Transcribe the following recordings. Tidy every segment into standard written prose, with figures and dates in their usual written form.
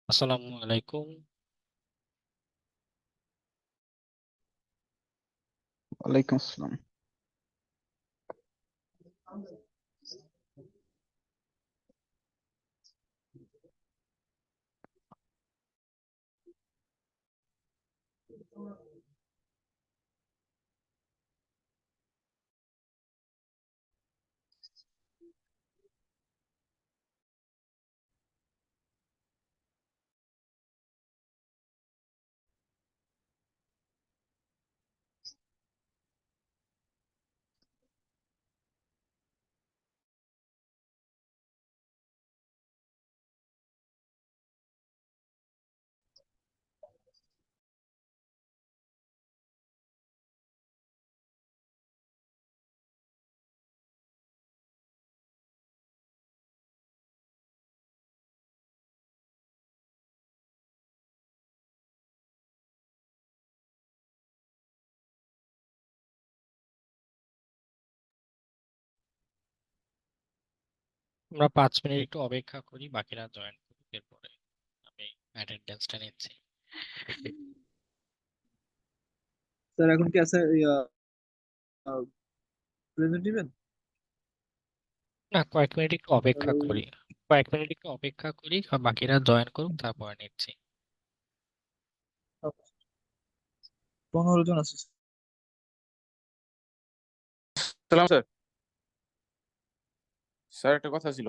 আসসালামু আলাইকুম। ওয়ালাইকুম আসসালাম। আমরা 5 মিনিট একটু অপেক্ষা করি, বাকিরা জয়েন করুক, এরপরে আমি অ্যাটেন্ডেন্সটা নিচ্ছি। স্যার এখন কি আছে প্রেজেন্ট দিবেন? না, কয়েক মিনিট একটু অপেক্ষা হ্যালো। করি। কয়েক মিনিট একটু অপেক্ষা করি, বাকিরা জয়েন করুক, তারপরে নিচ্ছি। 15 জন আছে। সালাম স্যার। স্যার একটা কথা ছিল।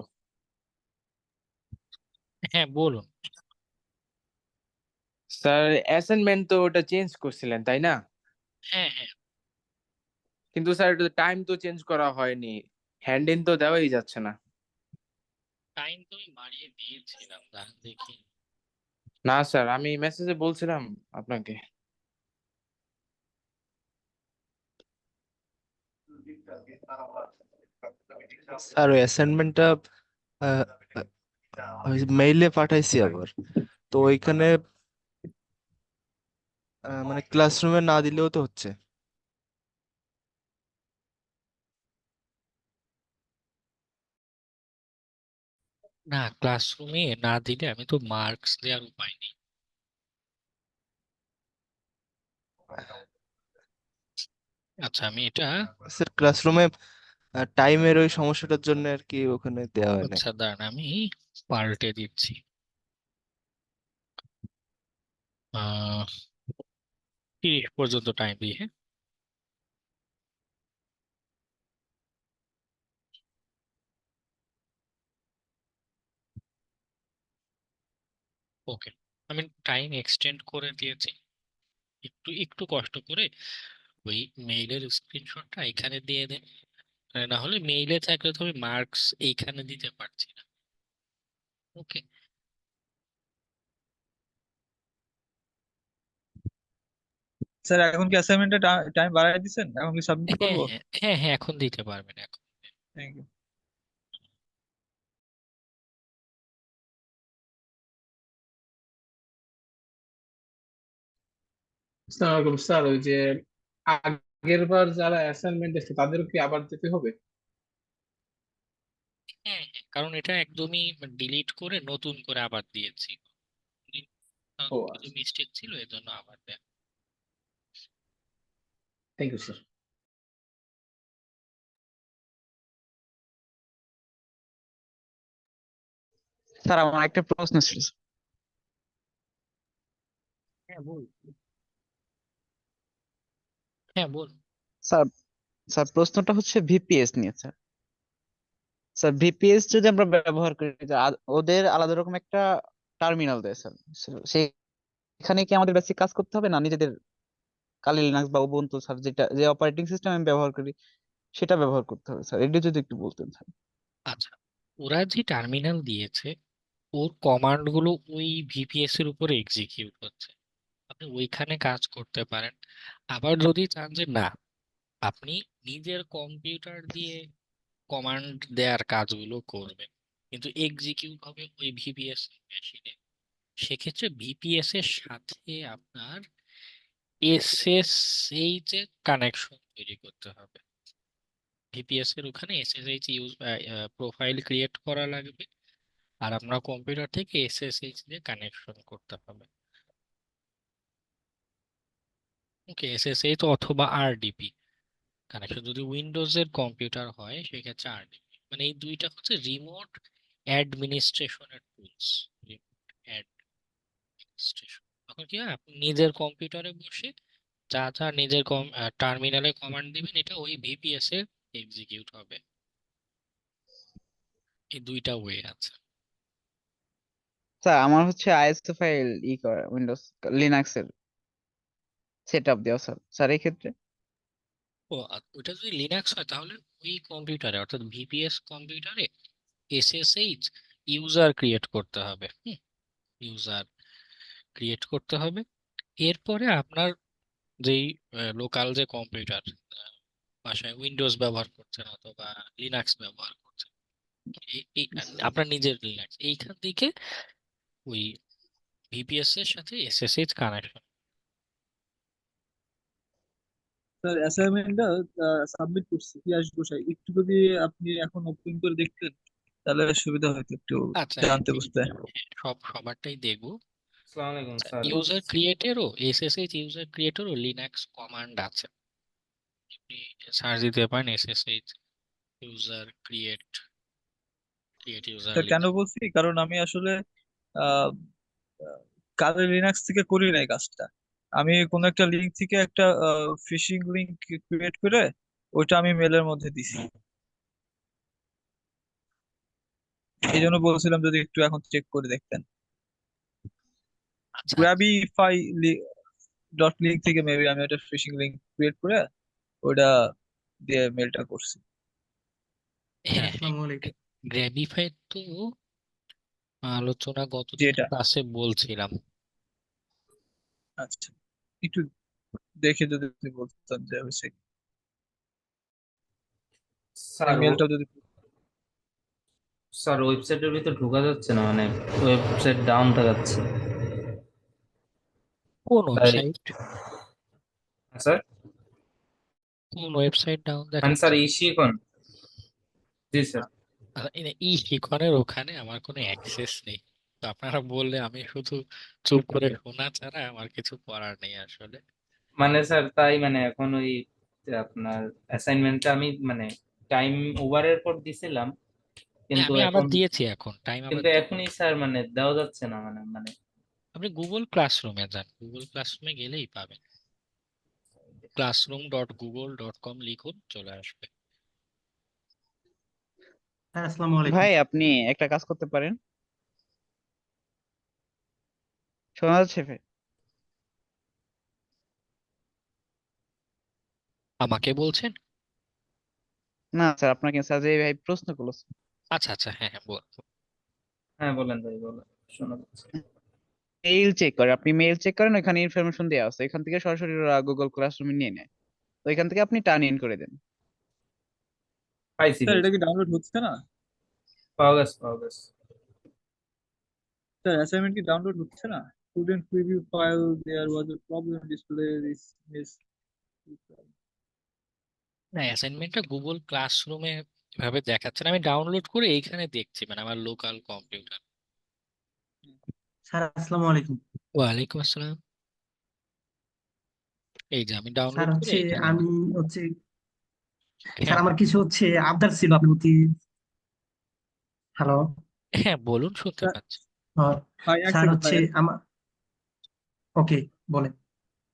হ্যাঁ, বলুন। স্যার অ্যাসাইনমেন্ট তো ওটা চেঞ্জ করছিলেন তাই না? হ্যাঁ, হ্যাঁ। কিন্তু স্যার টাইম তো চেঞ্জ করা হয়নি, হ্যান্ড ইন তো দেওয়াই যাচ্ছে না। টাইম তো আমি বাড়িয়ে দিয়েছিলাম, দাঁড়ান দেখি। না স্যার, আমি মেসেজে বলছিলাম আপনাকে। স্যার ওই অ্যাসাইনমেন্টটা মেইলে পাঠাইছি আবার। তো ওইখানে মানে ক্লাসরুমে না দিলেও তো হচ্ছে। না, ক্লাসরুমে না দিলে আমি তো মার্কস দেওয়ার উপায় নেই। আচ্ছা, আমি এটা স্যার ক্লাসরুমে টাইমের ওই সমস্যাটার জন্য আর কি ওখানে দেওয়া হয় না। আচ্ছা দাঁড়ান, আমি পাল্টে দিচ্ছি। 30 পর্যন্ত টাইম দিই, হ্যাঁ। ওকে, আমি টাইম এক্সটেন্ড করে দিয়েছি। একটু একটু কষ্ট করে ওই মেইলের স্ক্রিনশটটা এখানে দিয়ে দেন। না হলে মেইলে থাকলে তো আমি মার্কস এইখানে দিতে পারছি না। ওকে। স্যার এখন কি অ্যাসাইনমেন্টে টাইম বাড়ায় দিছেন? এখন কি সাবমিট হ্যাঁ, করব? হ্যাঁ, হ্যাঁ, হ্যাঁ, এখন দিতে পারবেন এখন। Thank you. আসসালামু আলাইকুম স্যার। ওই যে আগের বার যারা অ্যাসাইনমেন্ট এসেছে তাদের কি আবার যেতে হবে? হ্যাঁ, হ্যাঁ, কারণ এটা একদমই ডিলিট করে নতুন করে আবার দিয়েছি। ও কিছু আচ্ছা, মিস্টেক ছিল, এই জন্য আবার দেয়া। Thank you sir. স্যার আমার একটা প্রশ্ন ছিল। হ্যাঁ, বল। হ্যাঁ, বল। স্যার স্যার প্রশ্নটা হচ্ছে ভিপিএস নিয়ে স্যার। স্যার ভিপিএস যদি আমরা ব্যবহার করি যে ওদের আলাদা রকম একটা টার্মিনাল দেয় স্যার। সেখানে কি আমাদের বেসিক কাজ করতে হবে, না নিজেদের কালি লিনাক্স বা উবুন্টু স্যার যেটা যে অপারেটিং সিস্টেম আমি ব্যবহার করি সেটা ব্যবহার করতে হবে স্যার? এটা যদি একটু বলতেন স্যার। আচ্ছা, ওরা যে টার্মিনাল দিয়েছে, ওর কমান্ড গুলো ওই ভিপিএস এর উপরে এক্সিকিউট হচ্ছে। আপনি ওইখানে কাজ করতে পারেন। আবার যদি চান যে না, আপনি নিজের কম্পিউটার দিয়ে কমান্ড দেওয়ার কাজগুলো করবেন, কিন্তু এক্সিকিউট হবে ওই ভিপিএস মেশিনে, সেক্ষেত্রে ভিপিএস এর সাথে আপনার এসএসএইচ এর কানেকশন তৈরি করতে হবে। ভিপিএস এর ওখানে এসএসএইচ ইউজ প্রোফাইল ক্রিয়েট করা লাগবে। আর আপনার কম্পিউটার থেকে এসএসএইচ দিয়ে কানেকশন করতে হবে। ওকে, এসএসএইচ অথবা আরডিপি কানেকশন। যদি উইন্ডোজের কম্পিউটার হয় সেক্ষেত্রে আরডিপি, মানে এই দুইটা হচ্ছে রিমোট অ্যাডমিনিস্ট্রেশনের টুলস। রিমোট অ্যাডমিনিস্ট্রেশন, তখন কি হয়, আপনি নিজের কম্পিউটারে বসে যা যা নিজের টার্মিনালে কমান্ড দিবেন, এটা ওই ভিপিএস এ এক্সিকিউট হবে। এই দুইটা ওয়ে আছে। স্যার আমার হচ্ছে আইএসও ফাইল করা উইন্ডোজ লিনাক্স এর সেট আপ দেওয়া স্যার। স্যার এই ক্ষেত্রে ওটা যদি লিনাক্স হয় তাহলে ওই কম্পিউটারে, অর্থাৎ ভিপিএস কম্পিউটারে এসএসএইচ ইউজার ক্রিয়েট করতে হবে। ইউজার ক্রিয়েট করতে হবে। এরপরে আপনার যেই লোকাল যে কম্পিউটার, বাসায় উইন্ডোজ ব্যবহার করছেন অথবা লিনাক্স ব্যবহার করছেন, আপনার নিজের লিনাক্স, এইখান থেকে ওই ভিপিএস এর সাথে এসএসএইচ কানেকশন। স্যার অ্যাসাইনমেন্টটা সাবমিট করছি পিয়াস গোসাই, একটু যদি আপনি এখন ওপেন করে দেখতেন তাহলে সুবিধা হতো একটু আচ্ছা, হ্যাঁ, জানতে বুঝতে। সবারটাই দেখবো। আসসালামু আলাইকুম স্যার। ইউজার ক্রিয়েটেরও এসএসএইচ ইউজার ক্রিয়েটেরও লিনাক্স কমান্ড আছে, আপনি সার্চ দিতে পারেন SSH user create user sir কেন বলছি, কারণ আমি আসলে আহ কালে লিনাক্স থেকে করি নাই কাজটা। আমি কোন একটা লিঙ্ক থেকে একটা ফিশিং লিংক ক্রিয়েট করে ওইটা আমি মেলের মধ্যে দিছি। এই জন্য বলছিলাম যদি একটু এখন চেক করে দেখতেন। আচ্ছা, গ্রাবিফাই ডট লিঙ্ক থেকে মেবি আমি একটা ফিশিং লিংক ক্রিয়েট করে ওইটা দিয়ে মেলটা করছি। হ্যাঁ, আসসালামু আলাইকুম। গ্র্যাবিফাই তো আলোচনা গত যেটা ক্লাসে বলছিলাম। আচ্ছা, একটু দেখে যদি আপনি বলতেন যে হয়েছে স্যার মেলটা যদি। স্যার ওয়েবসাইটের ভিতর ঢোকা যাচ্ছে না, মানে ওয়েবসাইট ডাউন দেখাচ্ছে। কোন তাই ওয়েবসাইট? স্যার, কোন ওয়েবসাইট ডাউন মানে দেখাচ্ছে? স্যার ইশিকন। জি স্যার। এই শিখনের ওখানে আমার কোনো অ্যাক্সেস নেই, তো আপনারা বললে আমি শুধু চুপ করে শোনা ছাড়া আমার কিছু করার নেই আসলে। মানে স্যার তাই, মানে এখন ওই যে আপনার অ্যাসাইনমেন্টটা আমি মানে টাইম ওভারের পর দিছিলাম, হ্যাঁ, কিন্তু আমি আবার এখন দিয়েছি, এখন টাইম আবার কিন্তু এখনই স্যার মানে দেওয়া যাচ্ছে না, মানে মানে আপনি গুগল ক্লাসরুমে যান, গুগল ক্লাসরুমে গেলেই পাবেন। classroom.google.com লিখুন, চলে আসবে। স্যার আসসালামু আলাইকুম। ভাই আপনি একটা কাজ করতে পারেন, শোনা যাচ্ছে ভাই? আমাকে বলছেন? না স্যার, আপনাকে স্যার যে ভাই প্রশ্ন করলো, আচ্ছা আচ্ছা, হ্যাঁ হ্যাঁ, বলবো। হ্যাঁ বলেন ভাই বলেন, শোনা যাচ্ছে। মেইল চেক করে, আপনি মেইল চেক করেন, ওখানে ইনফরমেশন দেওয়া আছে, এখান থেকে সরাসরি গুগল ক্লাসরুমে নিয়ে নেয়, তো এখান থেকে আপনি টার্ন ইন করে দেন। পাইছি স্যার ভাই, এটা কি ডাউনলোড হচ্ছে না? পাওয়া গেছে পাওয়া গেছে। স্যার অ্যাসাইনমেন্ট কি ডাউনলোড হচ্ছে না? Student preview file, there was a problem display this miss. না, অ্যাসাইনমেন্টটা গুগল ক্লাসরুমে এভাবে দেখাচ্ছে না, আমি ডাউনলোড করে এইখানে দেখছি, মানে আমার লোকাল কম্পিউটার। স্যার আসসালামু আলাইকুম। ওয়ালাইকুম আসসালাম। এই যে আমি স্যার ডাউনলোড করে হচ্ছে এখানে আমি হচ্ছে স্যার হ্যাঁ আমার কিছু হচ্ছে আবদার ছিল আপনার প্রতি। হ্যালো। হ্যাঁ, বলুন, শুনতে পাচ্ছি। ভাই এক স্যার সেকেন্ড হচ্ছে আমার ওকে বলেন।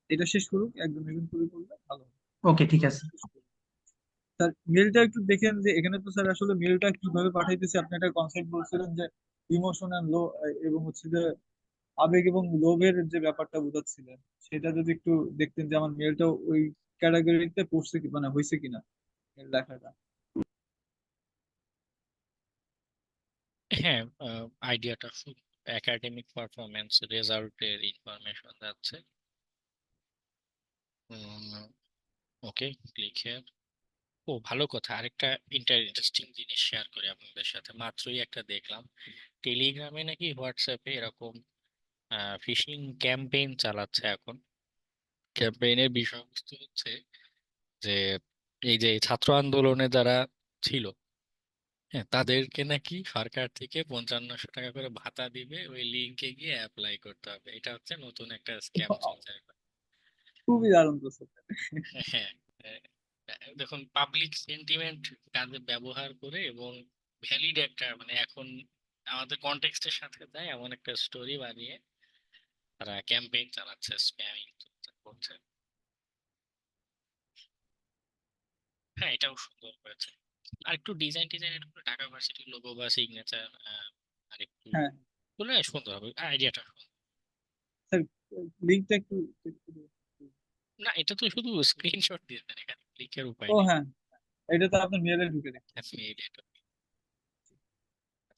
এটা শেষ করুক, একদম একদম করে করলে ভালো হবে। ওকে ঠিক আছে। স্যার মেলটা একটু দেখেন যে এখানে তো স্যার আসলে মেলটা কিভাবে পাঠাইতেছে। আপনি একটা কনসেপ্ট বলছিলেন যে ইমোশন এন্ড লো, এবং হচ্ছে যে আবেগ এবং লোভের যে ব্যাপারটা বোঝাচ্ছিলেন, সেটা যদি একটু দেখতেন যে আমার মেলটা ওই ক্যাটাগরিতে পড়ছে কি মানে হয়েছে কিনা মেল লেখাটা। হ্যাঁ, আইডিয়াটা খুব, একাডেমিক পারফরমেন্স রেজাল্টের ইনফরমেশন যাচ্ছে। ওকে, ক্লিক হিয়ার। ও ভালো কথা, আরেকটা ইন্টারেস্টিং জিনিস শেয়ার করি আপনাদের সাথে, মাত্রই একটা দেখলাম, টেলিগ্রামে নাকি হোয়াটসঅ্যাপে এরকম ফিশিং ক্যাম্পেইন চালাচ্ছে এখন। ক্যাম্পেইনের বিষয়বস্তু হচ্ছে যে এই যে ছাত্র আন্দোলনে যারা ছিল, হ্যাঁ, তাদেরকে নাকি সরকার থেকে 5500 টাকা করে ভাতা দিবে, ওই লিঙ্কে গিয়ে অ্যাপ্লাই করতে হবে। এটা হচ্ছে নতুন একটা স্ক্যাম চলছে এখন। খুবই দারুণ তো স্যার। হ্যাঁ, হ্যাঁ, দেখুন পাবলিক সেন্টিমেন্ট কাজে ব্যবহার করে এবং ভ্যালিড একটা মানে এখন আমাদের কনটেক্সটের সাথে যায় এমন একটা স্টোরি বানিয়ে তারা ক্যাম্পেইন চালাচ্ছে, স্প্যামিং করছে। হ্যাঁ, এটাও সুন্দর হয়েছে। আর একটু ডিজাইন টিজাইন একটু ঢাকা ভার্সিটির লোগো বা সিগনেচার আর একটু হ্যাঁ বলে সুন্দর হবে, আইডিয়াটা। স্যার, লিঙ্কটা একটু একটু দিন। না, এটা তো শুধু স্ক্রিনশট দিয়েছেন, এখানে ক্লিকের উপায় ও নেই। হ্যাঁ, এটা তো আপনার মেলে ঢুকে দেখতে আপনি এই data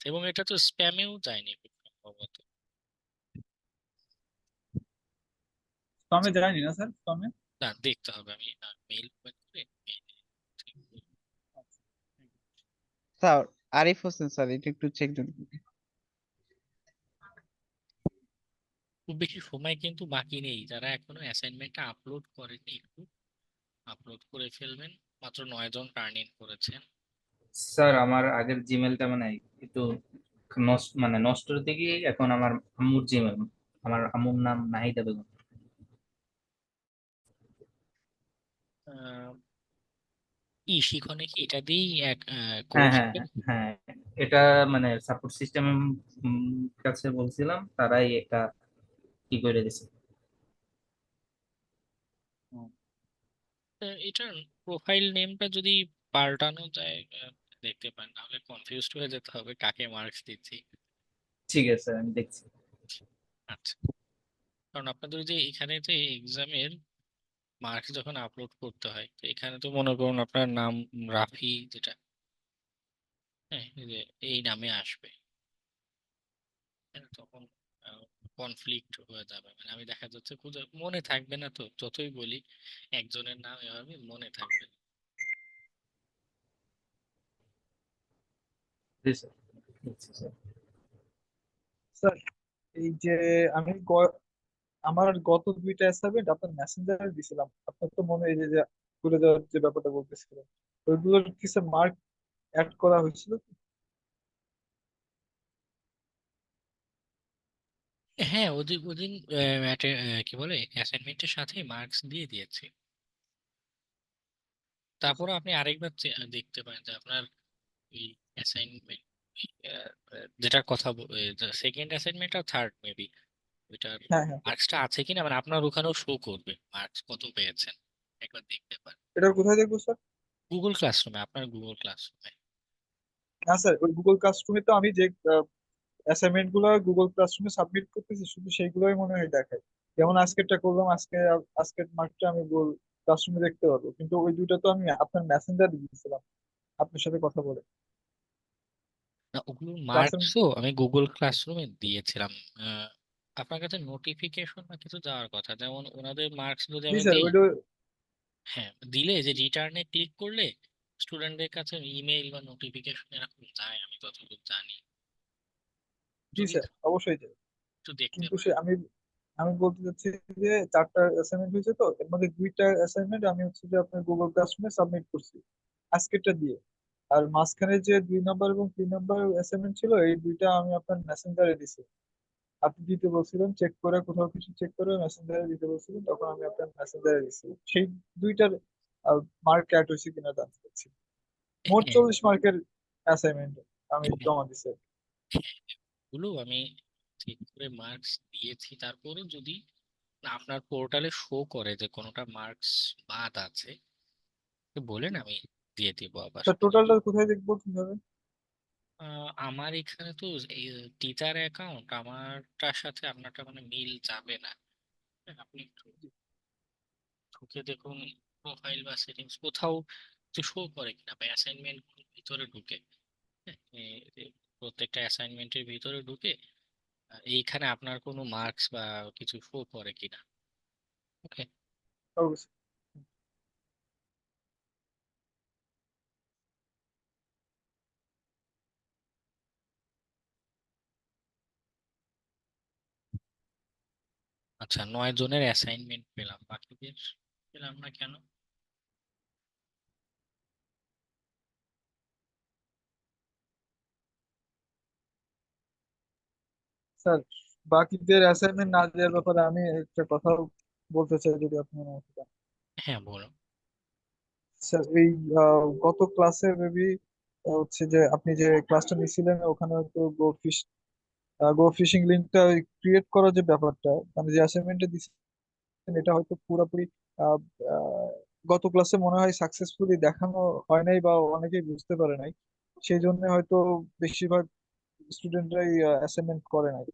এবং এটা তো স্প্যামেও যায়নি খুব সম্ভবত। স্পামে যায়নি না স্যার, স্পামে? না, দেখতে হবে, আমি মেইল ওপেন করে mail sir, Arif Hossain sir, এটা একটু চেক দিন। খুব বেশি সময় কিন্তু বাকি নেই, যারা এখনো অ্যাসাইনমেন্টটা আপলোড করেনি একটু আপলোড করে ফেলবেন। মাত্র 9 জন টার্ন ইন করেছেন। স্যার আমার আগের জিমেলটা মানে একটু নষ্ট মানে নষ্ট হতে গিয়ে এখন আমার আম্মুর জিমেল, আমার আম্মুর নাম নাহিদা বেগম। আহ, শিখনে কি এটা দিয়েই এক হ্যাঁ কোর্স? হ্যাঁ হ্যাঁ, এটা মানে সাপোর্ট সিস্টেম কাছে বলছিলাম, তারাই এটা কি করে দিছে। এটার প্রোফাইল নেমটা যদি পাল্টানো যায় দেখতে পান, নাহলে কনফিউজড হয়ে যেতে হবে কাকে মার্কস দিচ্ছি। ঠিক আছে, আমি দেখছি। আচ্ছা, কারণ আপনাদের যে এখানে যে এক্সামের মার্কস যখন আপলোড করতে হয়, তো এখানে তো মনে করুন আপনার নাম রাফি যেটা, হ্যাঁ, এই যে এই নামে আসবে, হ্যাঁ, তখন কনফ্লিক্ট হয়ে যাবে, মানে আমি দেখা যাচ্ছে খুঁজে মনে থাকবে না, তো যতই বলি একজনের নাম এভাবে মনে থাকবে না। জি স্যার, দেখছি স্যার। স্যার, এই যে আমি আমার গত দুইটা অ্যাসাইনমেন্ট আপনার মেসেঞ্জারে দিছিলাম, আপনার তো মনে হয় এই যে ভুলে যাওয়ার যে ব্যাপারটা বলতেছিলেন, ওইগুলোর কি স্যার মার্ক অ্যাড করা হয়েছিল কি? হ্যাঁ, ওদিন ওদিন কি বলে অ্যাসাইনমেন্টের সাথে মার্কস দিয়ে দিয়েছি। তারপরে আপনি আরেকবার দেখতে পারেন যে আপনার এই অ্যাসাইনমেন্ট যেটার কথা সেকেন্ড অ্যাসাইনমেন্ট আর থার্ড মেবি ওইটার হ্যাঁ হ্যাঁ, মার্কসটা আছে কিনা, মানে আপনার ওখানেও শো করবে মার্কস কত পেয়েছেন, একবার দেখতে পারেন এটা কোথায় দেখবো স্যার? গুগল ক্লাসরুমে, আপনার গুগল ক্লাসরুমে। না স্যার, ওই গুগল ক্লাসরুমে তো আমি যে অ্যাসাইনমেন্ট গুলো গুগল ক্লাসরুমে সাবমিট করতেছি শুধু সেইগুলোই মনে হয় দেখায়। যেমন আজকেরটা করলাম, আজকের মার্কটা আমি গুগল ক্লাসরুমে দেখতে পারবো, কিন্তু ওই দুইটা তো আমি আপনার মেসেঞ্জারে দিয়েছিলাম আপনার সাথে কথা বলে। না, ওগুলোর ক্লাসের মার্কসও আমি গুগল ক্লাসরুমে দিয়েছিলাম। আহ, আপনার কাছে নোটিফিকেশন বা কিছু যাওয়ার কথা, যেমন ওনাদের মার্কস যদি জি আমি স্যার, দিই, ওইটা হ্যাঁ, দিলে যে রিটার্নে ক্লিক করলে স্টুডেন্টদের কাছে ইমেইল বা নোটিফিকেশন এরকম যায়, আমি যতদূর জানি। জি যদি স্যার অবশ্যই যায়। একটু দেখতে কিন্তু সে পারেন। আমি আমি বলতে চাচ্ছি যে চারটা অ্যাসাইনমেন্ট হয়েছে, তো এর মধ্যে দুইটা অ্যাসাইনমেন্ট আমি হচ্ছে যে আপনার গুগল ক্লাসরুমে সাবমিট করছি আজকেরটা দিয়ে। আর মাঝখানে যে 2 নম্বর এবং 3 নম্বর অ্যাসাইনমেন্ট ছিল, এই দুইটা আমি আপনার মেসেঞ্জারে দিছি। আপনি দিতে বলছিলেন চেক করে, কোথাও কিছু চেক করে মেসেঞ্জারে দিতে বলছিলেন, তখন আমি আপনার মেসেঞ্জারে দিছি। সেই দুইটার মার্ক অ্যাড হয়েছে কিনা জানতে চাচ্ছি। মোট হ্যাঁ, 40 মার্কের অ্যাসাইনমেন্ট আমি হ্যাঁ, জমা দিছি। গুলো আমি ঠিক করে মার্কস দিয়েছি, তারপরে যদি না আপনার পোর্টালে শো করে যে কোনোটা মার্কস বাদ আছে, তো বলেন, আমি দিয়ে দিব আবার। স্যার টোটালটা কোথায় দেখবো কিভাবে? আমার এখানে তো টিচার অ্যাকাউন্ট আমারটার সাথে আপনারটা মানে মিল যাবে না। হ্যাঁ, আপনি একটু ঢুকে দেখুন প্রোফাইল বা সেটিংস কোথাও কিছু শো করে কিনা, বা অ্যাসাইনমেন্ট ভিতরে ঢুকে, হ্যাঁ, প্রত্যেকটা অ্যাসাইনমেন্টের ভিতরে ঢুকে এইখানে আপনার কোনো মার্কস বা কিছু শো করে কিনা। ওকে। অবশ্যই। আচ্ছা, 9 জনের অ্যাসাইনমেন্ট পেলাম, বাকিদের পেলাম না কেন? স্যার বাকিদের অ্যাসাইনমেন্ট না দেওয়ার ব্যাপারে আমি একটা কথা বলতে চাই, যদি আপনি অনুমতি দেন। হ্যাঁ, বলুন। স্যার এই গত ক্লাসে মেবি হচ্ছে যে আপনি যে ক্লাসটা নিছিলেন ওখানে হয়তো গো ফিশিং লিঙ্কটা ক্রিয়েট করার যে ব্যাপারটা, মানে যে অ্যাসাইনমেন্টটা দিচ্ছেন এটা হয়তো পুরোপুরি আহ, আহ, গত ক্লাসে মনে হয় সাকসেসফুলি দেখানো হয় নাই বা অনেকেই বুঝতে পারে নাই, সেই জন্য হয়তো বেশিরভাগ স্টুডেন্টরাই অ্যাসাইনমেন্ট করে নাই।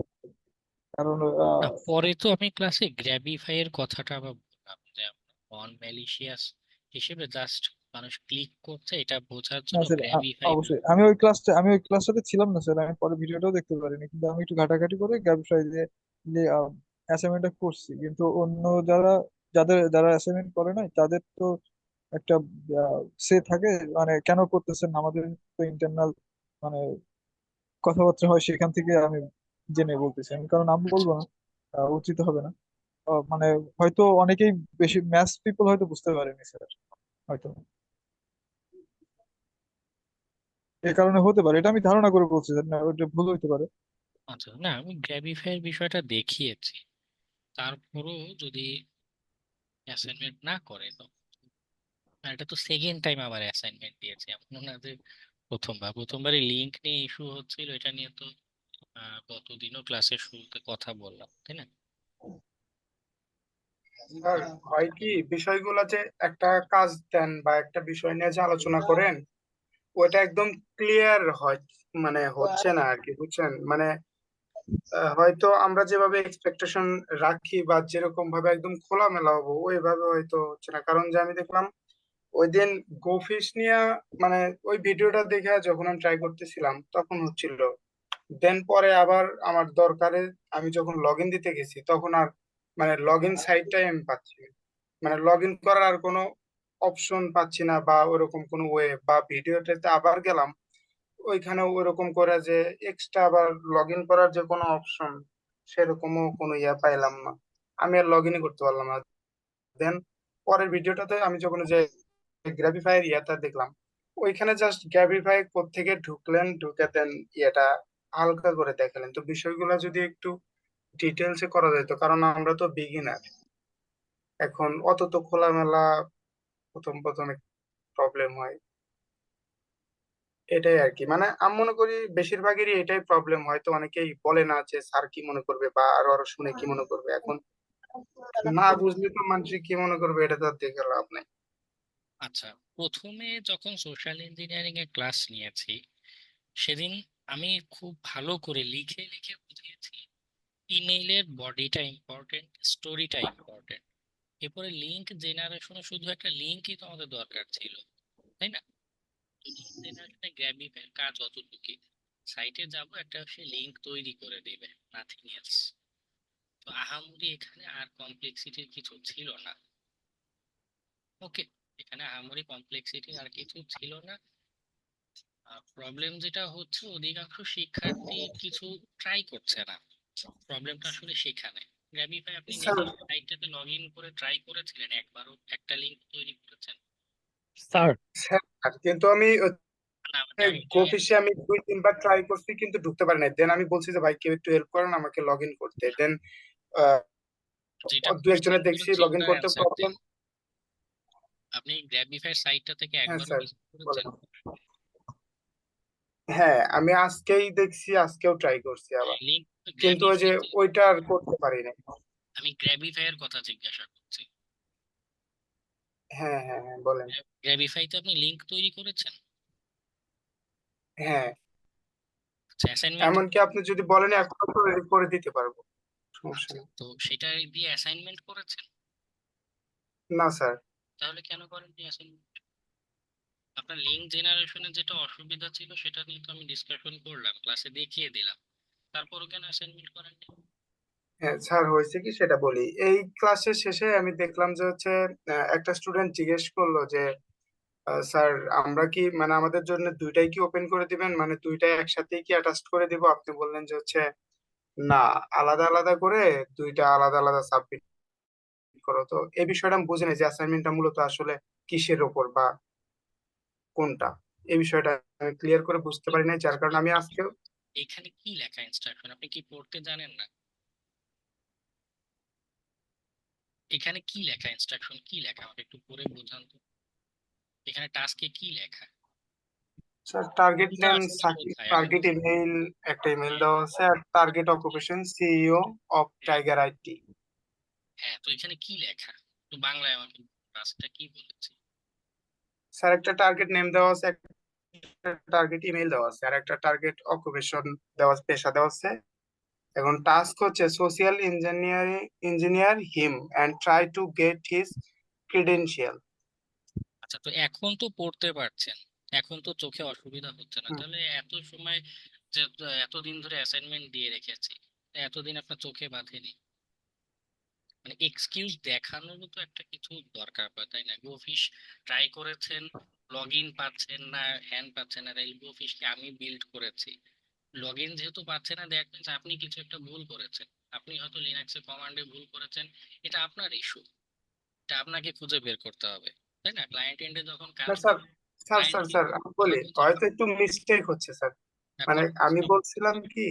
কারণ না, পরে তো আমি ক্লাসে গ্র্যাবিফাই এর কথাটা আবার বললাম যে নন ম্যালিশিয়াস হিসেবে জাস্ট মানুষ ক্লিক করছে এটা বোঝার না জন্য স্যার, গ্র্যাবিফাই। অবশ্যই আমি ওই ক্লাসটাতে ছিলাম না স্যার, আমি পরে ভিডিওটাও দেখতে পারিনি, কিন্তু আমি একটু ঘাটাঘাটি করে গ্যাবসাই যে অ্যাসাইনমেন্টটা করছি, কিন্তু অন্য যারা অ্যাসাইনমেন্ট করে নাই তাদের তো একটা সে থাকে, মানে কেন করতেছেন আমাদের তো ইন্টারনাল মানে কথাবার্তা হয়, সেখান থেকে আমি জেনে বলতেছি আমি, কারণ আমি আচ্ছা, বলবো না, উচিত হবে না। মানে হয়তো অনেকেই বেশি ম্যাথ পিপল হয়তো বুঝতে পারেনি স্যার, হয়তো এই কারণে হতে পারে, এটা আমি ধারণা করে বলছি স্যার, না ওটা ভুল হইতে পারে। আচ্ছা। না, আমি গ্র্যাবিফাই এর বিষয়টা দেখিয়েছি, তারপরও যদি অ্যাসাইনমেন্ট না করে তো এটা তো সেকেন্ড টাইম আবার অ্যাসাইনমেন্ট দিয়েছে, এমন না যে প্রথমবারই লিঙ্ক নিয়ে ইস্যু হচ্ছিল, এটা নিয়ে তো গতদিনও ক্লাসের শুরুতে কথা বললাম, তাই না? স্যার হয় কি বিষয়গুলো যে একটা কাজ দেন বা একটা বিষয় নিয়ে যে আলোচনা করেন ওটা একদম ক্লিয়ার হয়, মানে হচ্ছে না আর কি, বুঝছেন? মানে হয়তো আমরা যেভাবে এক্সপেকটেশন রাখি বা যেরকম ভাবে একদম খোলামেলা হবো ওইভাবে হয়তো হচ্ছে না। কারণ যে আমি দেখলাম ওই দিন গোফিশ নিয়ে, মানে ওই ভিডিওটা দেখে যখন আমি ট্রাই করতেছিলাম তখন হচ্ছিল, দেন পরে আবার আমার দরকারে আমি যখন লগ ইন দিতে গেছি তখন আর মানে লগ ইন সাইটটাই আমি পাচ্ছি না। মানে লগ ইন করার আর কোনো অপশন পাচ্ছি না বা ওরকম কোনো ওয়ে, বা ভিডিওটাতে আবার গেলাম ওইখানে ওরকম করে যে এক্সট্রা আবার লগ ইন করার যে কোনো অপশন সেরকমও কোনো ইয়া পাইলাম না, আমি আর লগ ইনই করতে পারলাম না। দেন পরের ভিডিওটাতে আমি যখন যে গ্র্যাবিফাই এর ইয়াটা দেখলাম ওইখানে জাস্ট গ্র্যাবিফাই কোত্থেকে ঢুকলেন, ঢুকে দেন ইয়েটা হালকা করে দেখালেন, তো বিষয়গুলো যদি একটু ডিটেলসে করা যেত, কারণ আমরা তো বিগিনার এখন, অত তো খোলামেলা প্রথম প্রথম প্রবলেম হয়। এটাই আর কি, মানে আমি মনে করি বেশিরভাগেরই এটাই প্রবলেম, হয়তো অনেকেই বলে না যে স্যার কি মনে করবে বা আরো আরো শুনে কি মনে করবে, এখন না বুঝলে তো মানুষ কি মনে করবে এটা তো আর দেখে লাভ নাই। আচ্ছা, প্রথমে যখন সোশ্যাল ইঞ্জিনিয়ারিং এর ক্লাস নিয়েছি সেদিন আমি খুব ভালো করে লিখে লিখে বুঝিয়েছি ইমেইলের বডিটা ইম্পর্টেন্ট, স্টোরিটা ইম্পর্টেন্ট। এরপরে লিঙ্ক জেনারেশনে শুধু একটা লিঙ্কই তো আমাদের দরকার ছিল, তাই না? তো লিঙ্ক জেনারেশনে গ্র্যাবিফাই এর কাজ অতটুকুই, সাইটে যাব একটা সে লিঙ্ক তৈরি করে দিবে, নাথিং এলস। তো আহামরি এখানে আর কমপ্লেক্সিটির কিছু ছিল না। ওকে, এখানে আহামরি কমপ্লেক্সিটির আর কিছু ছিল না। প্রবলেম যেটা হচ্ছে অধিকাংশ শিক্ষার্থী কিছু ট্রাই করছে না, প্রবলেমটা আসলে সেখানে। গ্র্যাবিফাই আপনি স্যার নিজে সাইটটাতে লগ ইন করে ট্রাই করেছিলেন, একবারও একটা লিঙ্ক তৈরি করেছেন? স্যার, স্যার কিন্তু আমি না, মানে আমি গোফিশে আমি 2-3 বার ট্রাই করছি কিন্তু ঢুকতে পারি নাই, দেন আমি বলছি যে ভাই কেউ একটু হেল্প করেন আমাকে লগ ইন করতে, দেন যেটা দু কোশ্চেন একজনের গুলো দেখছি ছিল লগ ইন ওটার করতে অ্যান্সার প্রবলেম। দিন। আপনি গ্র্যাবিফাই সাইটটা থেকে হ্যাঁ একবারও স্যার, ভিজিট করেছেন? বলেন। হ্যাঁ আমি আজকেই দেখছি, আজকেও ট্রাই করছি আবার, লিঙ্ক কিন্তু ওই যে গ্র্যাবিফাই, ওইটা আর করতে পারি নাই। আমি গ্র্যাবিফাই এর কথা জিজ্ঞাসা করছি। হ্যাঁ হ্যাঁ হ্যাঁ, বলেন। গ্র্যাবিফাইতে আপনি লিঙ্ক তৈরি করেছেন? হ্যাঁ, আচ্ছা, অ্যাসাইনমেন্ট। এমনকি আপনি যদি বলেন এখন তো ready করে দিতে পারবো, সমস্যা আচ্ছা, নেই। তো সেটা দিয়ে অ্যাসাইনমেন্ট করেছেন? না স্যার। তাহলে কেন করেননি অ্যাসাইনমেন্ট? আপনার লিঙ্ক জেনারেশনে যেটা অসুবিধা ছিল সেটা নিয়ে তো আমি ডিসকাশন করলাম, ক্লাসে দেখিয়ে দিলাম, তারপরও কেন অ্যাসাইনমেন্ট করেননি? হ্যাঁ স্যার, হয়েছে কি সেটা বলি, এই ক্লাসের শেষে আমি দেখলাম যে হচ্ছে একটা স্টুডেন্ট জিজ্ঞেস করলো যে স্যার আমরা কি মানে আমাদের জন্য দুইটাই কি ওপেন করে দিবেন, মানে দুইটাই একসাথেই কি অ্যাটাচ করে দিব? আপনি বললেন যে হচ্ছে না, আলাদা আলাদা করে দুইটা আলাদা আলাদা সাবমিট করো। তো এই বিষয়টা আমি বুঝিনি যে অ্যাসাইনমেন্টটা মূলত আসলে কিসের ওপর বা কোনটা, এই বিষয়টা আমি ক্লিয়ার করে বুঝতে পারি নাই, যার কারণে আমি আজকে এখানে কি লেখা ইনস্ট্রাকশন? আপনি কি পড়তে জানেন না? এখানে কি লেখা ইনস্ট্রাকশন, কি লেখা আমাকে একটু পড়ে বোঝান তো। এখানে টাস্কে কি লেখা? স্যার টার্গেট ভুলটা নেম আসলে সাকিব, কোথায় আমি টার্গেট ইমেইল, একটা ইমেল দেওয়া আছে, আর target occupation CEO of Tiger IT. হ্যাঁ, তো এখানে কি লেখা? তো বাংলায় আমাকে টাস্কটা কি বলেছে? স্যার একটা টার্গেট নেম দেওয়া আছে, একটা টার্গেট ইমেল দেওয়া আছে, আর একটা টার্গেট অকুপেশন দেওয়া আছে, পেশা দেওয়া আছে। এখন টাস্ক হচ্ছে social engineer him and try to get his credential. আচ্ছা, তো এখন তো পড়তে পারছেন, এখন তো চোখে অসুবিধা হচ্ছে না, তাহলে এত সময় যে এতদিন ধরে অ্যাসাইনমেন্ট দিয়ে রেখেছি, এতদিন আপনার চোখে বাঁধেনি? মানে এক্সকিউজ দেখানোরও তো একটা কিছু দরকার পড়ে, তাই না? গো ফিশ ট্রাই করেছেন, লগ ইন পাচ্ছেন না, হ্যান পাচ্ছেন না, এই গো ফিশকে আমি বিল্ড করেছি। লগ ইন যেহেতু পাচ্ছে না, দ্যাট মিনস আপনি কিছু একটা ভুল করেছেন। আপনি হয়তো লিনাক্সে কমান্ডে ভুল করেছেন, এটা আপনার ইস্যু, এটা আপনাকে খুঁজে বের করতে হবে, তাই না? ক্লায়েন্ট এন্ডে যখন কাজ না স্যার, করবে, স্যার ক্লায়েন্ট স্যার স্যার আমি বলি আমার খুঁজে হয়তো একটু মিস্টেক হচ্ছে স্যার। মানে কোনো আমি mistake বলছিলাম কি,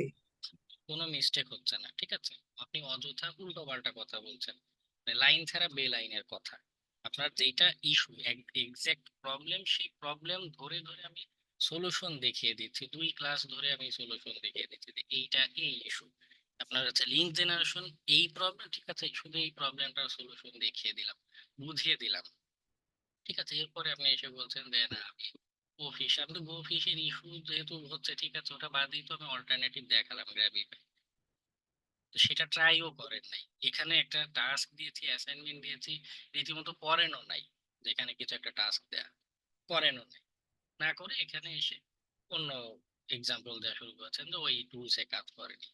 কোনো মিস্টেক হচ্ছে না, ঠিক আছে? আপনি অযথা উল্টো পাল্টা কথা বলছেন, লাইন ছাড়া বে লাইনের কথা। আপনার যেটা ইস্যু, এক্সাক্ট প্রবলেম, সেই প্রবলেম ধরে ধরে আমি সলিউশন দেখিয়ে দিচ্ছি, 2 ক্লাস ধরে আমি সলিউশন দেখিয়ে দিচ্ছি যে এইটা এই ইস্যু। আপনার হচ্ছে লিঙ্ক জেনারেশন, এই প্রবলেম, ঠিক আছে, শুধু এই প্রবলেমটার সলিউশন দেখিয়ে দিলাম, বুঝিয়ে দিলাম, ঠিক আছে? এরপরে আপনি এসে বলছেন যে না আমি গো ফিশ, আমি তো গো ফিশের ইস্যু যেহেতু হচ্ছে, ঠিক আছে, ওটা বাদেই তো আমি অল্টারনেটিভ দেখালাম, গ্র্যাবিফাই। তো সেটা ট্রাইও করেন নাই। এখানে একটা টাস্ক দিয়েছি, অ্যাসাইনমেন্ট দিয়েছি, রীতিমতো পড়েনও নাই, যেখানে কিছু একটা টাস্ক দেয়া, করেনও নাই। না করে এখানে এসে অন্য এক্সাম্পল দেওয়া শুরু করেছেন যে ওই টুলসে কাজ করেনি,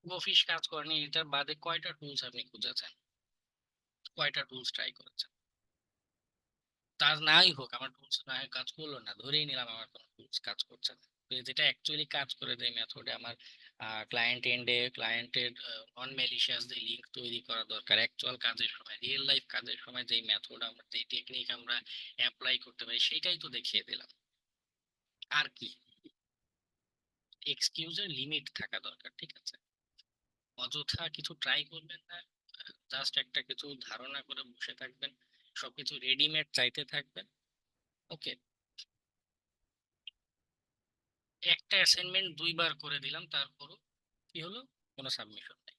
গোফিশ কাজ করেনি, এটার বাদে কয়টা টুলস আপনি খুঁজেছেন, কয়টা টুলস ট্রাই করেছেন? তার নাই হোক, আমার টুলস না হয় কাজ করলো না, ধরেই নিলাম আমার কোনো টুলস কাজ করছে না, তো যেটা অ্যাকচুয়ালি কাজ করে দেয় মেথডে, আমার ক্লায়েন্ট এন্ডে ক্লায়েন্টের নন ম্যালিশিয়াস যে লিঙ্ক তৈরি করা দরকার অ্যাকচুয়াল কাজের সময়, রিয়েল লাইফ কাজের সময়, যেই মেথড আমরা, যেই টেকনিক আমরা অ্যাপ্লাই করতে পারি, সেটাই তো দেখিয়ে দিলাম। আর কি? এক্সকিউজের লিমিট থাকা দরকার, ঠিক আছে? অযথা কিছু ট্রাই করবেন না, জাস্ট একটা কিছু ধারণা করে বসে থাকবেন, সবকিছু রেডিমেড চাইতে থাকবেন। ওকে, একটা অ্যাসাইনমেন্ট 2বার করে দিলাম, তারপরও কি হলো? কোনো সাবমিশন নেই।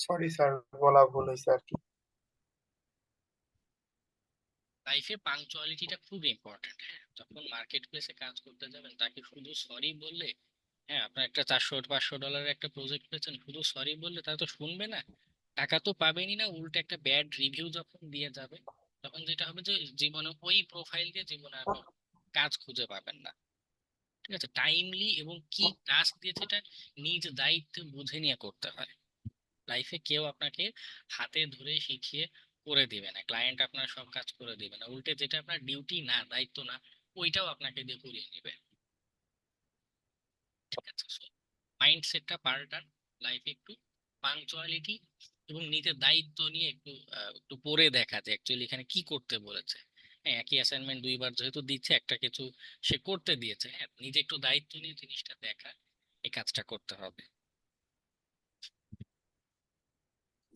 সরি স্যার, বলা ভুল হয়েছে আর কি। লাইফে পাংচুয়ালিটিটা খুব ইম্পর্টেন্ট। হ্যাঁ, যখন মার্কেট প্লেসে কাজ করতে যাবেন, তাকে শুধু সরি বললে, হ্যাঁ, আপনার একটা $400-500 একটা প্রজেক্ট পেয়েছেন, শুধু সরি বললে তারা তো শুনবে না, টাকা তো পাবেনই না, উল্টে একটা ব্যাড রিভিউ যখন দিয়ে যাবে, তখন যেটা হবে যে জীবনে ওই প্রোফাইল দিয়ে জীবনে আর কখনো কাজ খুঁজে পাবেন না। ঠিক আছে, টাইমলি এবং কি টাস্ক দিয়েছে এটা নিজ দায়িত্বে বুঝে নিয়ে করতে হয়। লাইফে কেউ আপনাকে হাতে ধরে শিখিয়ে করে দিবে না, ক্লায়েন্ট আপনার সব কাজ করে দিবে না, উল্টে যেটা আপনার ডিউটি না, দায়িত্ব না, ওইটাও আপনাকে দিয়ে করিয়ে নেবে। ঠিক আছে, মাইন্ডসেটটা পাল্টান, লাইফে একটু পাংচুয়ালিটি এবং নিজের দায়িত্ব নিয়ে একটু একটু পড়ে দেখা যে অ্যাকচুয়ালি এখানে কি করতে বলেছে। হ্যাঁ, একই অ্যাসাইনমেন্ট 2বার যেহেতু দিচ্ছে, একটা কিছু সে করতে দিয়েছে, হ্যাঁ, নিজে একটু দায়িত্ব নিয়ে জিনিসটা দেখা, এই কাজটা করতে হবে।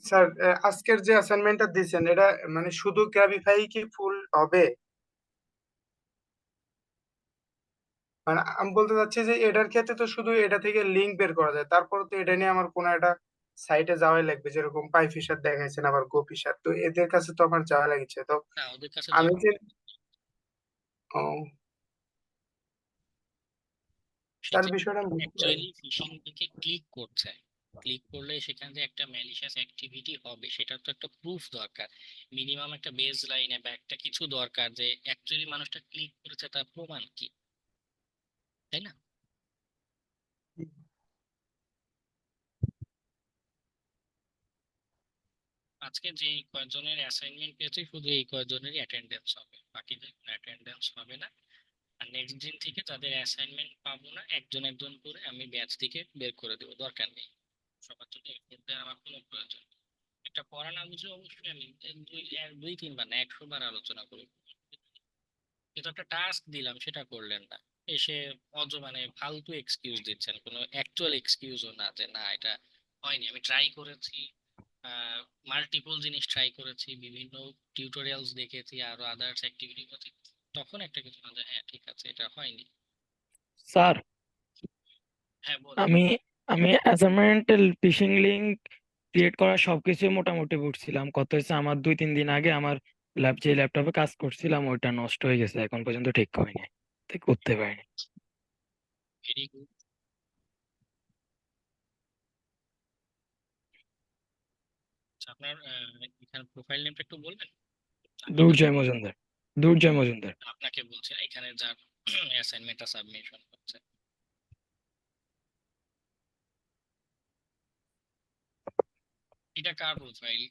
স্যার আজকের যে অ্যাসাইনমেন্টটা দিয়েছেন এটা মানে শুধু গ্রাবিফাই কি ফুল হবে? মানে আমি বলতে চাচ্ছি যে এটার ক্ষেত্রে তো শুধু এটা থেকে লিঙ্ক বের করা যায়, তারপর তো এটা নিয়ে আমার কোনো একটা সাইটে যাওয়াই লাগবে, যেরকম পাই ফিশার দেখাইছেন আবার গো ফিশার, তো এদের কাছে তো আমার যাওয়া লাগছে। তো না, ওদের কাছে আমি যে ও, সে তার যে বিষয়টা আমি বুঝতে পারি। অ্যাকচুয়ালি ফিশিং দিকে ক্লিক করছে, ক্লিক করলে সেখানে যে একটা ম্যালিশিয়াস অ্যাক্টিভিটি হবে, সেটার তো একটা প্রুফ দরকার, মিনিমাম একটা বেস লাইনে বা একটা কিছু দরকার যে অ্যাকচুয়ালি মানুষটা ক্লিক করেছে, তার প্রমাণ কি, তাই না? আজকে যে কয়জনের অ্যাসাইনমেন্ট পেয়েছে, শুধু এই কয়জনেরই অ্যাটেন্ডেন্স হবে, বাকিদের কোনো অ্যাটেন্ডেন্স হবে না। আর নেক্সট দিন থেকে যাদের অ্যাসাইনমেন্ট পাবো না, একজন একজন করে আমি ব্যাচ থেকে বের করে দেবো, দরকার নেই সবার জন্য এফোর্ট দেওয়ার আমার কোনো প্রয়োজন নেই। একটা পড়া না বুঝলে অবশ্যই আমি 2-3 বার না 100 বার আলোচনা করি, কিন্তু একটা টাস্ক দিলাম সেটা করলেন না, এসে মানে ফালতু এক্সকিউজ দিচ্ছেন, কোনো অ্যাকচুয়াল এক্সকিউজও না যে না এটা হয়নি, আমি ট্রাই করেছি, মাল্টিপল জিনিস ট্রাই করেছি, বিভিন্ন টিউটোরিয়ালস দেখেছি, আরো আদার্স অ্যাক্টিভিটি করেছি, তখন একটা কিছু না যে হ্যাঁ ঠিক আছে এটা হয়নি। স্যার, হ্যাঁ বলেন। আমি আমি অ্যাসাইনমেন্ট ফিশিং লিংক ক্রিয়েট করা সবকিছু মোটামুটি বুঝছিলাম। কত হয়েছে, আমার 2-3 দিন আগে আমার যে ল্যাপটপে কাজ করছিলাম ওইটা নষ্ট হয়ে গেছে, এখন পর্যন্ত ঠিক হয়নি, তাই করতে পারিনি। Very good. আপনার এখানে প্রোফাইল নেমটা একটু বলবেন? আমি দুর্জয় মজুমদার। দুর্জয় মজুমদার। আপনাকে বলছি না, এখানে যার অ্যাসাইনমেন্টটা সাবমিশন হচ্ছে। এটা কার প্রোফাইল?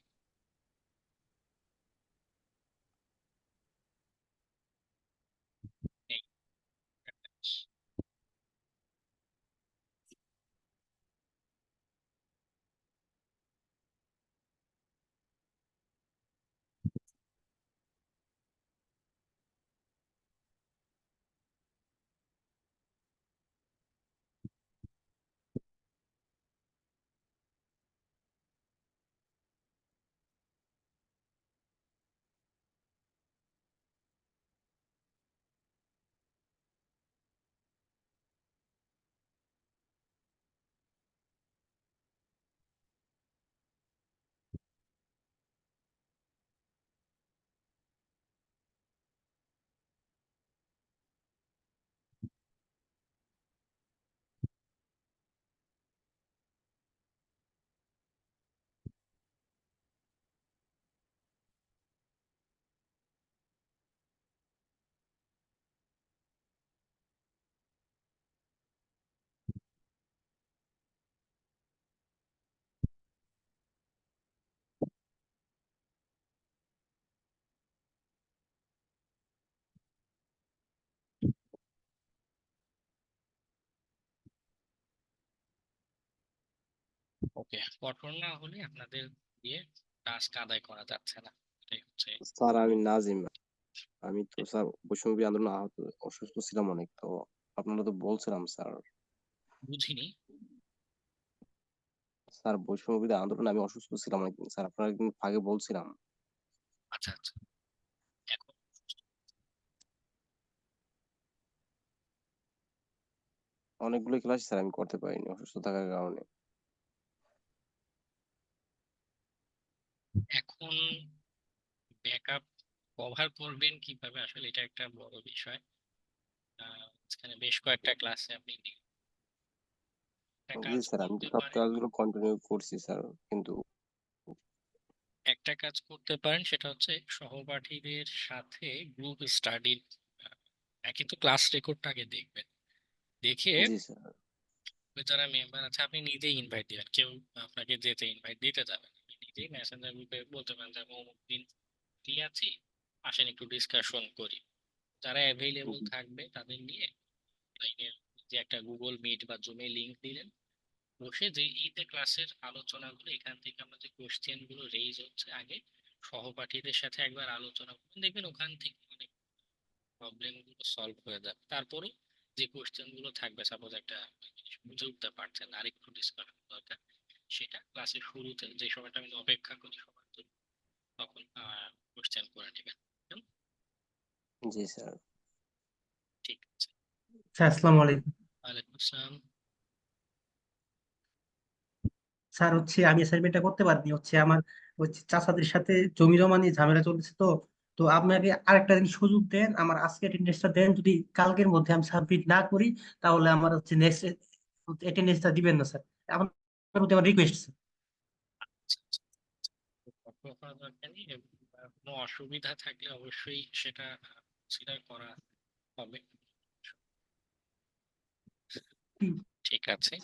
ওকে, কঠোর না হলে আপনাদের দিয়ে টাস্ক আদায় করা যাচ্ছে না, এটাই হচ্ছে। স্যার আমি নাজিম। আমি তো স্যার বৈষম্য আন্দোলন আহত অসুস্থ ছিলাম অনেক, তো আপনারা তো বলছিলাম স্যার। বুঝিনি। স্যার বৈষম্য আন্দোলন আমি অসুস্থ ছিলাম অনেকদিন স্যার, আপনারা একদিন আগে বলছিলাম। আচ্ছা আচ্ছা। এখন অনেকগুলো ক্লাস স্যার আমি করতে পারিনি অসুস্থ থাকার কারণে। এখন ব্যাকআপ কভার করবেন কিভাবে, আসলে এটা একটা বড় বিষয়। এখানে বেশ কয়েকটা ক্লাসে আপনি একটা জি কাজ স্যার, আমি তো করতে সব পারেন। ক্লাসগুলো কন্টিনিউ করছি স্যার, কিন্তু একটা কাজ করতে পারেন, সেটা হচ্ছে সহপাঠীদের সাথে গ্রুপ স্টাডি, কিন্তু ক্লাস রেকর্ডটা আগে দেখবেন, দেখে জি স্যার। ওই যারা মেম্বার আছে আপনি নিজেই ইনভাইট দিবেন, কেউ আপনাকে যেতে ইনভাইট দিতে যাবে না, আপনি নিজেই মেসেঞ্জার গ্রুপে বলতে পারেন যে আমি অমুক দিন ফ্রি আছি, আসেন একটু ডিসকাশন করি। যারা অ্যাভেইলেবল থাকবে তাদের নিয়ে লাইনে যে একটা গুগল মিট বা জুমে লিংক দিলেন, বসে যে এই যে ক্লাসের আলোচনাগুলো, এখান থেকে আমরা যে কোশ্চেন গুলো রেইজ হচ্ছে আগে সহপাঠীদের সাথে একবার আলোচনা করুন, দেখবেন ওখান থেকে অনেক প্রবলেম গুলো সলভ হয়ে যাবে। তারপরে যে কোশ্চেন গুলো থাকবে, সাপোজ একটা জিনিস বুঝে উঠতে পারছেন আর একটু ডিসকাশন দরকার, সেটা ক্লাসের শুরুতে যে সময়টা আমি অপেক্ষা করি সবার জন্য, তখন কোশ্চেন করে নেবেন। হুম, জি স্যার। ঠিক আছে। স্যার আসসালামু আলাইকুম। ওয়ালাইকুম আসসালাম। স্যার আমি অ্যাসাইনমেন্টটা করতে পারিনি, আমার চাচাদের সাথে জমি জমা নিয়ে ঝামেলা চলছে। তো তো আপনাকে আরেকটা দিন সুযোগ দেন, আমার আজকে অ্যাটেন্ডেন্সটা দেন। যদি কালকের মধ্যে আমি সাবমিট না করি তাহলে আমার নেক্সট অ্যাটেন্ডেন্সটা দিবেন না স্যার। আপনার প্রতি আমার রিকোয়েস্ট স্যার। আচ্ছা, আচ্ছা। কখনো করার দরকার নেই, এবং কোনো অসুবিধা থাকলে অবশ্যই সেটা কনসিডার করা হবে। ঠিক আছে।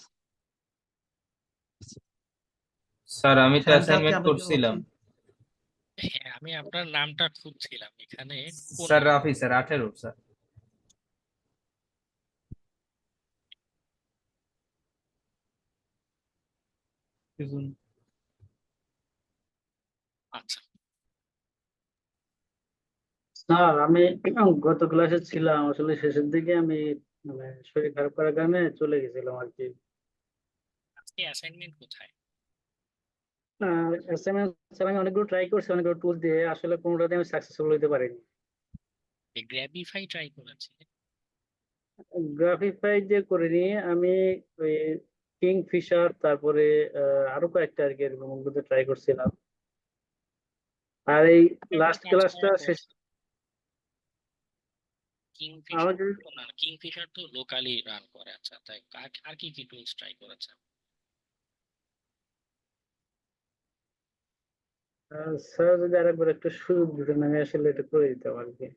স্যার আমি তো স্যার আমি কালকে অ্যাসাইনমেন্ট আপনাকে করছিলাম। হ্যাঁ, আমি আপনার নামটা খুঁজছিলাম এখানে, কোন স্যার রাফি স্যার, 18 স্যার। আচ্ছা স্যার আমি গত ক্লাসে ছিলাম, আসলে শেষের দিকে আমি মানে শরীর খারাপ করার কারণে চলে গেছিলাম আর কি। আজকে অ্যাসাইনমেন্ট কোথায়? অ্যাসাইনমেন্ট স্যার আমি অনেকগুলো ট্রাই করছি, অনেকগুলো টুল দিয়ে, আসলে কোনোটাতে আমি সাকসেসফুল হতে পারিনি। গ্র্যাবিফাই ট্রাই করেছি। গ্রাফিফাই দিয়ে করিনি আমি, ওই কিং ফিশার, তারপরে আরো কয়েকটা আর কি এরকম ওগুলোতে ট্রাই করছিলাম। আর এই লাস্ট কাজ ক্লাসটা করার শেষ দরকার। কিংফিশার আমাদের না, কিংফিশার তো লোকালি রান করে। আচ্ছা, তাই আর কি কি টুলস ট্রাই করেছেন? স্যার যদি আরেকবার একটা সুযোগ দিতেন আমি আসলে এটা করে দিতাম আর কি।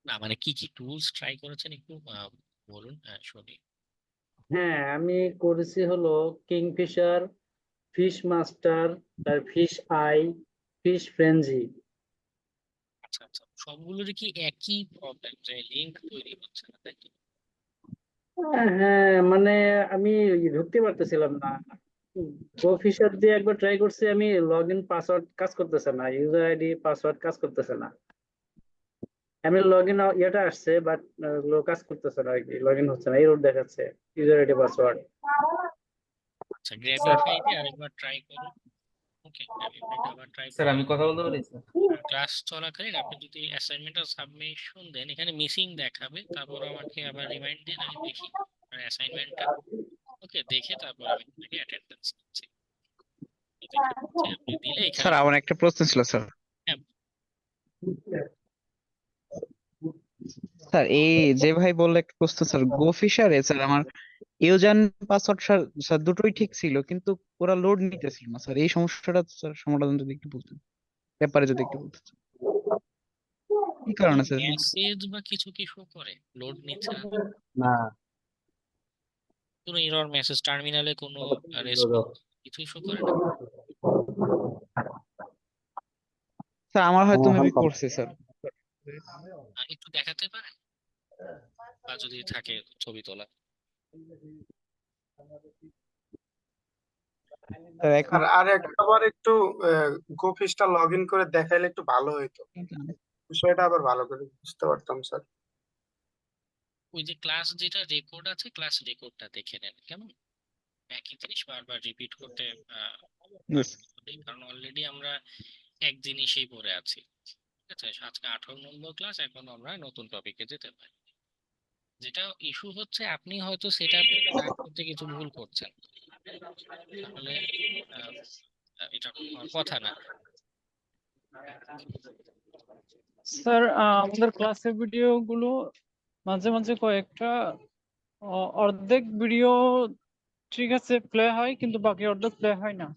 না মানে কি কি টুলস ট্রাই করেছেন একটু বলুন, শুনি। হ্যাঁ আমি করেছি হলো কিংফিশার, ফিশ মাস্টার, তার ফিশ আই, ফিশ ফ্রেঞ্জি। আচ্ছা আচ্ছা, সবগুলোর কি একই প্রবলেম যে লিংক তৈরি হচ্ছে না, তাই তো? হ্যাঁ মানে আমি ঢুকতে পারতেছিলাম না। গো ফিশার দিয়ে একবার ট্রাই করছি আমি, লগ ইন পাসওয়ার্ড কাজ করতেছে না, ইউজার আইডি পাসওয়ার্ড কাজ করতেছে না। আমি লগ ইন ইয়েটা আসছে বাট কাজ করতেছে না আর কি, লগ ইন হচ্ছে না, এরর দেখাচ্ছে ইউজার আইডি পাসওয়ার্ড। আচ্ছা, স্যার গ্র্যাবিফাই দিয়ে আরেকবার ট্রাই করুন। ওকে, গ্র্যাবিফাইটা আবার ট্রাই স্যার করুন। আমি কথা বলতে পারি স্যার? ক্লাস চলাকালীন আপনি যদি অ্যাসাইনমেন্টটা সাবমিশন দেন, এখানে মিসিং দেখাবে, তারপর আমাকে আবার রিমাইন্ড দিন, আমি দেখি অ্যাসাইনমেন্টটা। ওকে, দেখে তারপর আমি আপনাকে অ্যাটেন্ডেন্স দিচ্ছি। দেখে হচ্ছে আপনি দিলে এখানে। স্যার আমার একটা প্রশ্ন ছিল স্যার। হ্যাঁ, স্যার এই যে ভাই বললে একটা প্রশ্ন স্যার, গো ফিশারে স্যার আমার ইউজার পাসওয়ার্ড স্যার স্যার দুটোই ঠিক ছিল, কিন্তু ওরা লোড নিতেছিল না স্যার। এই সমস্যাটা স্যার সমাধান যদি একটু বলতেন, ব্যাপারে যদি একটু বলতেন কি কোনো কারণে স্যার? মেসেজ বা কিছু কি শো করে লোড নিচ্ছে না? না কোনো এরর মেসেজ, টার্মিনালে কোনো রেসপন্স কিছুই শো করে না? স্যার আমার হয়তো মেবি করছে স্যার। একটু দেখাতে পারেন, বা যদি থাকে ছবি তোলা। স্যার এখন আর একবার একটু গোফিসটা লগ ইন করে দেখাইলে একটু ভালো হইতো, বিষয়টা আবার ভালো করে বুঝতে পারতাম স্যার। ওই যে ক্লাস যেটা রেকর্ড আছে, ক্লাস রেকর্ডটা দেখে নেন কেমন। একই জিনিস বারবার রিপিট করতে Yes. কারণ অলরেডি আমরা এক জিনিসেই পড়ে আছি। ঠিক আছে, আজকে 18 নম্বর ক্লাস, এখন আমরা নতুন টপিকে যেতে পারি। যেটা ইস্যু হচ্ছে, আপনি হয়তো সেটা রান করতে কিছু ভুল করছেন, তাহলে আহ, এটা হওয়ার কথা না। স্যার আমাদের ক্লাসের ভিডিও গুলো মাঝে মাঝে কয়েকটা অর্ধেক ভিডিও ঠিক আছে প্লে হয়, কিন্তু বাকি অর্ধেক প্লে হয় না।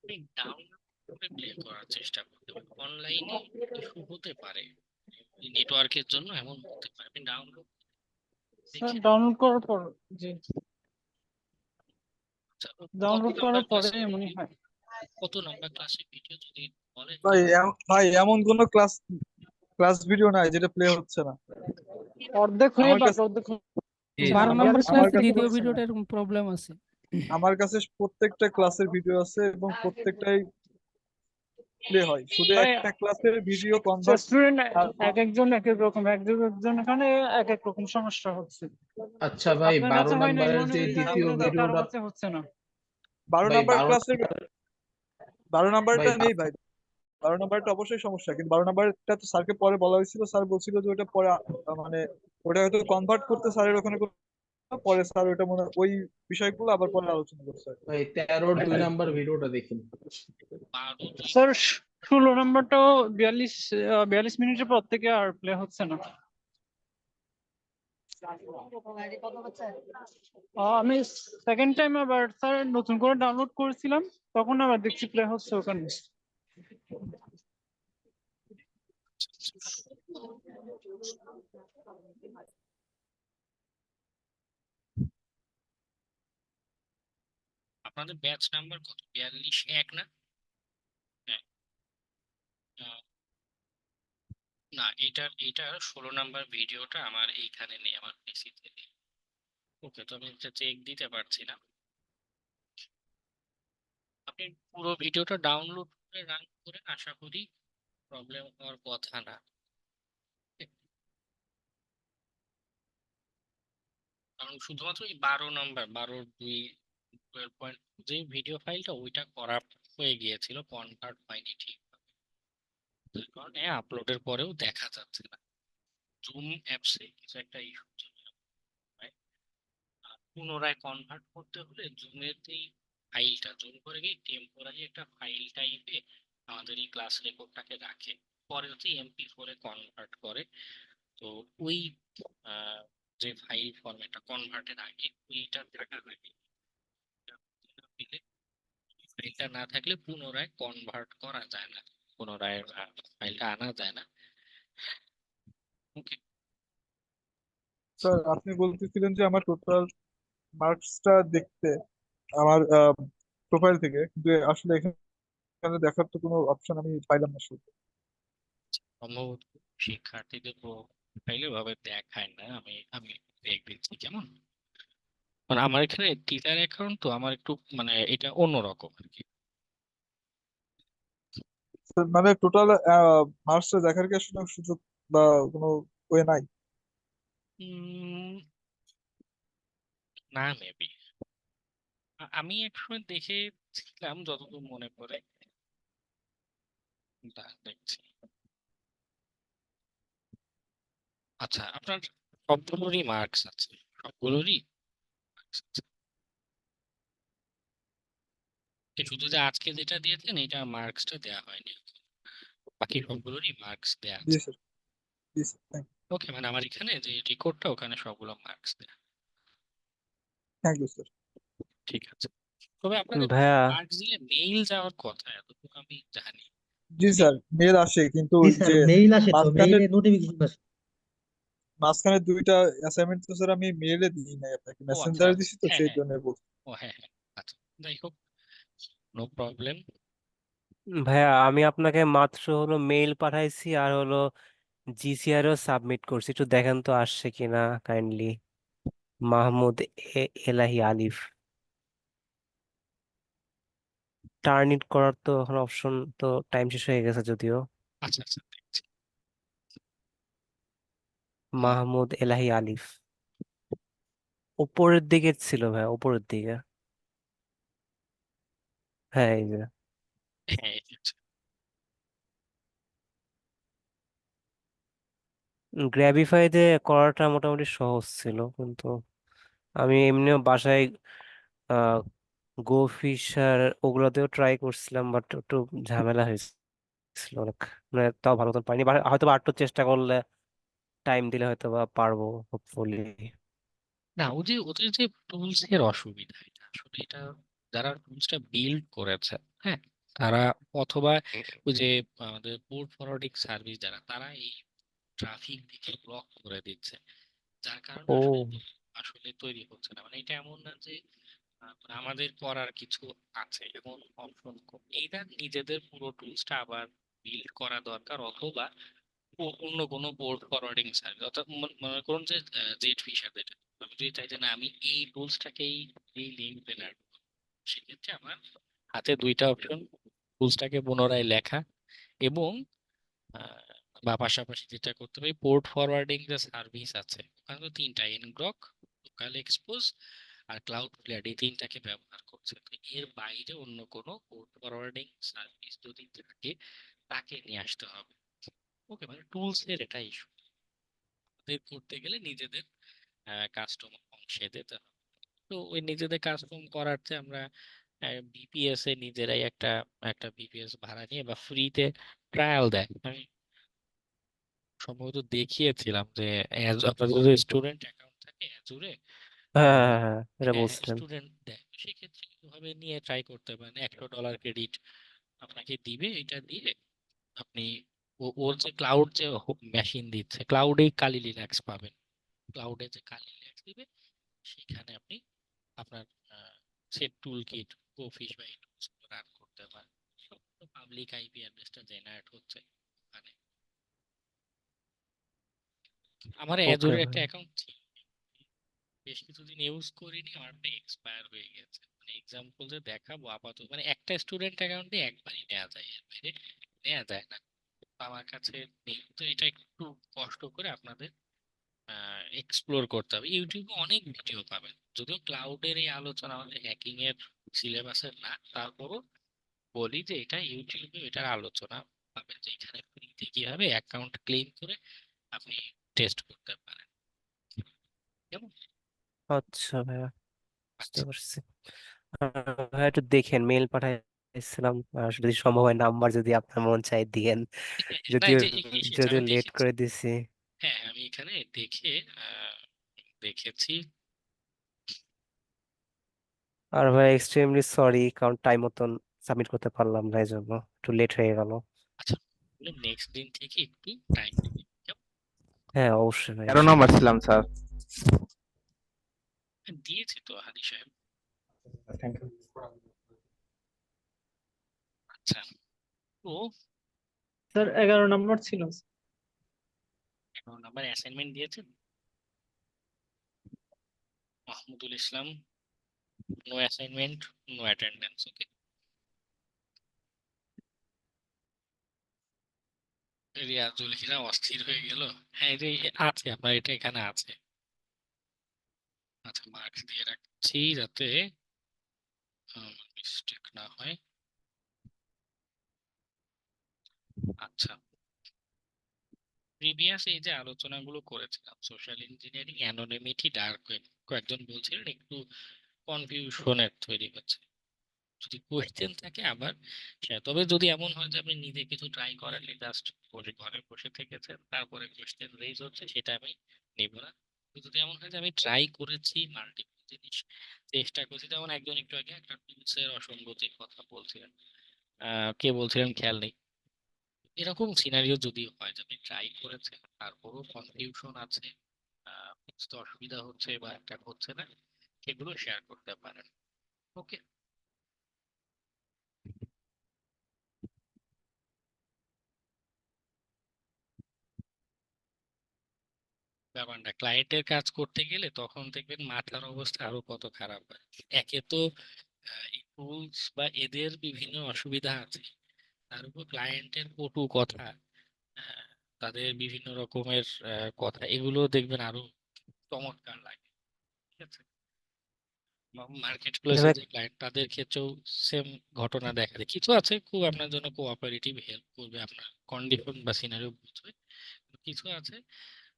আপনি ডাউনলোড করে প্লে করার চেষ্টা করতে পারেন। অনলাইনে ইস্যু হতে পারে, নেটওয়ার্কের জন্য এমন হতে পারে। আপনি ডাউনলোড স্যার দেখে ডাউনলোড করার পর, জি কত ডাউনলোড নাম্বার করার পরে ক্লাসের এমনই ভিডিও, হয়। কত নাম্বার ক্লাসের ভিডিও যদি বলেন? ভাই এমন কোনো ক্লাস ভিডিও নাই যেটা প্লে হচ্ছে না অর্ধেক হয়ে আমার বাকি কাছে। অর্ধেক জি, 12 আমার নম্বর আমার ক্লাসে কাছে দ্বিতীয় হচ্ছে না। ভিডিওটা এরকম প্রবলেম আছে। আমার কাছে প্রত্যেকটা ক্লাসের ভিডিও আছে এবং প্রত্যেকটাই প্লে হয়, শুধু ভাই একটা ক্লাসের ভিডিও কনভার্ট। স্টুডেন্ট এক একজন এক এক রকম, একজন এখানে এক এক রকম সমস্যা হচ্ছে। আচ্ছা ভাই, আপনার 12 কাছে হয় না নাম্বারের এমন যে এটা দ্বিতীয় আপনাদের কারো ভিডিওটা, কাছে হচ্ছে না। 12 ভাই নাম্বার 12 ক্লাসের 12 ভাই নাম্বারটা নেই ভাই। 12 নাম্বারটা অবশ্যই সমস্যা, কিন্তু 12 নাম্বারটা তো স্যারকে পরে বলা হয়েছিল, স্যার বলছিল যে ওটা পরে মানে ওটা হয়তো কনভার্ট করতে স্যারের ওখানে পরে স্যার ওটা মনে হয় ওই বিষয়গুলো আবার পরে আলোচনা করছে। ভাই 13 2 নাম্বার ভিডিওটা দেখুন। স্যার 16 নম্বরটাও 42 মিনিটের পর থেকে আর প্লে হচ্ছে না। আমি সেকেন্ড টাইম আবার স্যার নতুন করে ডাউনলোড করেছিলাম, তখন আবার দেখছি প্লে হচ্ছে ওখানে। আপনাদের ব্যাচ নাম্বার কত? 42-1 না? হ্যাঁ। না, এটার 16 নাম্বার ভিডিওটা আমার এইখানে নেই, আমার পিসিতে নেই। ওকে, তো আমি এটা চেক দিতে পারছি না। আপনি পুরো ভিডিওটা ডাউনলোড করে রান করেন, আশা করি প্রবলেম হওয়ার কথা না। কারণ শুধুমাত্র এই 12 নম্বর 12 2 যে ভিডিও ফাইলটা ওইটা করা হয়ে গিয়েছিল, কনভার্ট হয়নি ঠিক, যার কারণে আপলোডের পরেও দেখা যাচ্ছে না। জুম অ্যাপসে কিছু একটা ইস্যু হয়। আর পুনরায় কনভার্ট করতে হলে জুমের এই ফাইলটা জুম করে গিয়ে টেম্পোরারি একটা ফাইল টাইপে আমাদের এই ক্লাস রেকর্ডটাকে রাখে, পরে হচ্ছে MP4 এ কনভার্ট করে। তো ওই আহ, যে ফাইল ফরম্যাটটা কনভার্টের আগে ওইটা থাকা লাগে, ফাইলটা না থাকলে পুনরায় কনভার্ট করা যায় না, পুনরায় ফাইলটা আনা যায় না। ওকে। স্যার আপনি বলতেছিলেন যে আমার টোটাল মার্কসটা দেখতে আমার প্রোফাইল থেকে, কিন্তু আসলে এখানে দেখার তো কোনো অপশন আমি পাইলাম না শুরুতে। সম্ভবত শিক্ষার্থীদের প্রোফাইলে ভাবে দেখায় না। আমি আমি দেখ দিচ্ছি কেমন। মানে আমার এখানে টিচার অ্যাকাউন্ট, তো আমার একটু মানে এটা অন্যরকম আর কি। মানে টোটাল মার্কসটা দেখার কি আসলে সুযোগ বা কোনো ওয়ে নাই? উম, না মেবি, আমি একসময় দেখেছিলাম যতদূর মনে পড়ে। দেখছি। আচ্ছা, আপনার সবগুলোরই মার্কস আছে, সবগুলোরই marks আছে। শুধু যে আজকে যেটা দিয়েছেন এটা মার্কসটা দেওয়া হয়নি, বাকি সবগুলোরই মার্কস দেওয়া জি আছে। স্যার, জি স্যার, ওকে, মানে আমার এখানে যে রেকর্ডটা ওখানে সবগুলো মার্কস দেওয়া। Thank you sir. ঠিক আছে। তবে আপনাদের ভাইয়া মার্কস দিলে মেইল যাওয়ার কথা, এতটুকু আমি জানি। জি যদি স্যার, মেল আসে কিন্তু জি ওই স্যার, যে মেইল আসে, তো মাঝখানে মেইলে নোটিফিকেশন আসে। মাঝখানে দুইটা অ্যাসাইনমেন্ট তো স্যার আমি মেইলে দিই নাই আপনাকে, ও আচ্ছা মেসেঞ্জারে আচ্ছা, দিছি তো হ্যাঁ সেই হ্যাঁ, জন্য বলছি। ও হ্যাঁ হ্যাঁ, আচ্ছা, যাই হোক, নো প্রবলেম। ভাইয়া আমি আপনাকে মাত্র হলো মেইল পাঠাইছি আর হলো জিসিআরও সাবমিট করছি, একটু দেখেন তো আসছে কিনা kindly. Mahmud Elahi Alif. Turn it করার তো এখন অপশন, তো টাইম শেষ হয়ে গেছে যদিও। আচ্ছা আচ্ছা, দেখছি। মাহমুদ এলাহি আলিফ উপরের দিকে ছিল ভাই, উপরের দিকে। হ্যাঁ এই যে হ্যাঁ, এই যে, গ্র্যাবিফাইতে করাটা মোটামুটি সহজ ছিল, কিন্তু আমি এমনিও বাসায় গো ফিশার ওগুলোতেও ট্রাই করছিলাম, বাট একটু ঝামেলা হয়েছিল অনেক, মানে তাও ভালো মতন পাইনি, হয়তো বা আরেকটু চেষ্টা করলে টাইম দিলে হয়তো বা পারবো হোপফুলি। না ওদের যে টুলস এর অসুবিধা, এটা আসলে এটা যারা টুলসটা বিল্ড করেছে, হ্যাঁ, তারা অথবা ওই যে আমাদের পোর্ট ফরওয়ার্ডিং সার্ভিস যারা, তারা এই ট্রাফিক দিকে ব্লক করে দিচ্ছে, যার কারণে ও আসলে আসলে তৈরি হচ্ছে না। মানে এটা এমন না যে আমাদের করার কিছু আছে এমন অপশন, এইটা নিজেদের পুরো টুলসটা আবার বিল্ড করা দরকার, অথবা অন্য কোনো পোর্ট ফরওয়ার্ডিং সার্ভিস, অর্থাৎ মনে করুন যে জেট ফিশার যেটা, আমি যদি চাই যে না আমি এই টুলসটাকেই এই লিঙ্ক পেলার, সেক্ষেত্রে আমার হাতে দুইটা অপশন, টুলসটাকে পুনরায় লেখা এবং আহ, বা পাশাপাশি যেটা করতে পারি, পোর্ট ফরওয়ার্ডিং যে সার্ভিস আছে ওখানে তো তিনটা, এনগ্রক, লোকাল এক্সপোজ আর ক্লাউড ফ্লেয়ার, এই তিনটাকে ব্যবহার করছে। তো এর বাইরে অন্য কোনো পোর্ট ফরওয়ার্ডিং সার্ভিস যদি থাকে তাকে নিয়ে আসতে হবে। ওকে, মানে টুলস এর এটা ইস্যু, করতে গেলে নিজেদের কাস্টম অংশে দিতে হবে। তো ওই নিজেদের কাস্টম করার চেয়ে আমরা বিপিএস এ নিজেরাই একটা একটা বিপিএস ভাড়া নিয়ে বা ফ্রিতে ট্রায়াল দেয়, আমি সম্ভবত দেখিয়েছিলাম যে আপনাদের যদি স্টুডেন্ট অ্যাকাউন্ট থাকে অ্যাজুরে, হ্যাঁ হ্যাঁ হ্যাঁ হ্যাঁ, এটা হ্যাঁ হ্যাঁ, বলছিলেন। স্টুডেন্ট দেয়, সেক্ষেত্রে এভাবে নিয়ে ট্রাই করতে পারেন। $100 ক্রেডিট আপনাকে দিবে, এটা দিয়ে আপনি ওর যে ক্লাউড যে মেশিন দিচ্ছে, ক্লাউডেই কালি লিনাক্স পাবেন, ক্লাউডে যে কালি লিনাক্স দিবে সেখানে আপনি আপনার সেট টুল কিট, গোফিশ বা এই টুলস রান করতে পারেন। পাবলিক আইপি অ্যাড্রেসটা জেনারেট হচ্ছে ওখানে। আমার ওকে অ্যাজুরে একটা ভাই। অ্যাকাউন্ট ছিল, বেশ কিছুদিন ইউজ করিনি, আমার এক্সপায়ার হয়ে গেছে। মানে এক্সাম্পল যে দেখাবো আপাতত, মানে একটা স্টুডেন্ট অ্যাকাউন্টে একবারই নেওয়া যায়, এর বাইরে নেওয়া যায় না। তো আমার কাছে নেই, তো এটা একটু কষ্ট করে আপনাদের এক্সপ্লোর করতে হবে। ইউটিউবে অনেক ভিডিও পাবেন, যদিও ক্লাউডের এই আলোচনা আমাদের হ্যাকিং এর সিলেবাসের না, তারপরও বলি যে এটা ইউটিউবে এটার আলোচনা পাবেন, যে এখানে ফ্রিতে কিভাবে অ্যাকাউন্ট ক্লেম করে আপনি টেস্ট করতে পারেন। কেমন? আচ্ছা ভাইয়া, বুঝতে আচ্ছা, পারছি। ভাইয়া একটু দেখেন, মেল পাঠাইছিলাম, যদি সম্ভব হয় নাম্বার যদি আপনার মন চাই দিয়েন, না এই যদিও যে এসেছে, যদিও আমি লেট দেখেছি। করে দিছি। হ্যাঁ, আমি এখানে দেখে দেখেছি। আর ভাই এক্সট্রিমলি সরি, কারণ টাইম মতন সাবমিট করতে পারলাম না, এই জন্য একটু লেট হয়ে গেল। আচ্ছা, নেক্সট দিন থেকে একটু টাইম দিবেন, কেমন? হ্যাঁ অবশ্যই ভাই, 13 নম্বর ছিলাম স্যার। দিয়েছি তো হাদি সাহেব। Thank you. আচ্ছা, তো স্যার 11 নম্বর ছিল। 11 নাম্বার অ্যাসাইনমেন্ট দিয়েছেন Mahmudul Islam. No assignment, no attendance. Okay, Riazul Hira অস্থির হয়ে গেল। হ্যাঁ, এই যে আছে আপনার, এটা এখানে আছে। আচ্ছা, মার্কস দিয়ে রাখছি যাতে মিস্টেক না হয়। আচ্ছা, প্রিভিয়াস এই যে আলোচনাগুলো করেছিলাম, social engineering, anonymity, dark web, কয়েকজন বলছিলেন একটু কনফিউশনের তৈরি হচ্ছে। যদি কোয়েশ্চেন থাকে আবার তবে যদি এমন হয় যে আপনি নিজে কিছু ট্রাই করেননি, জাস্ট বসে ঘরে বসে থেকেছেন, তারপরে কোয়েশ্চেন রেজ হচ্ছে, সেটা আমি নেব না। কিন্তু যদি এমন হয় যে আমি ট্রাই করেছি, মাল্টিপল জিনিস চেষ্টা করেছি, যেমন একজন একটু আগে একটা টুলস এর অসঙ্গতির কথা বলছিলেন, কে বলছিলেন খেয়াল নেই। এরকম সিনারিও যদি হয় যে আপনি ট্রাই করেছেন, তারপরও কনফিউশন আছে, বুঝতে অসুবিধা হচ্ছে বা একটা হচ্ছে না, সেগুলো শেয়ার করতে পারেন। ওকে, ব্যাপারটা ক্লায়েন্টের কাজ করতে গেলে তখন দেখবেন মাথার অবস্থা আরো কত খারাপ হয়। একে তো এই টুলস বা এদের বিভিন্ন অসুবিধা আছে, তার উপর ক্লায়েন্টের কটু কথা, আহ, তাদের বিভিন্ন রকমের কথা, এগুলো দেখবেন আরো চমৎকার লাগে। ঠিক আছে, মার্কেট প্লেসে ভাই যে ক্লায়েন্ট, তাদের ক্ষেত্রেও সেম ঘটনা দেখা যায়। কিছু আছে খুব আপনার জন্য কোঅপারেটিভ, হেল্প করবে, আপনার কন্ডিশন বা সিনারিও বুঝবে। কিছু আছে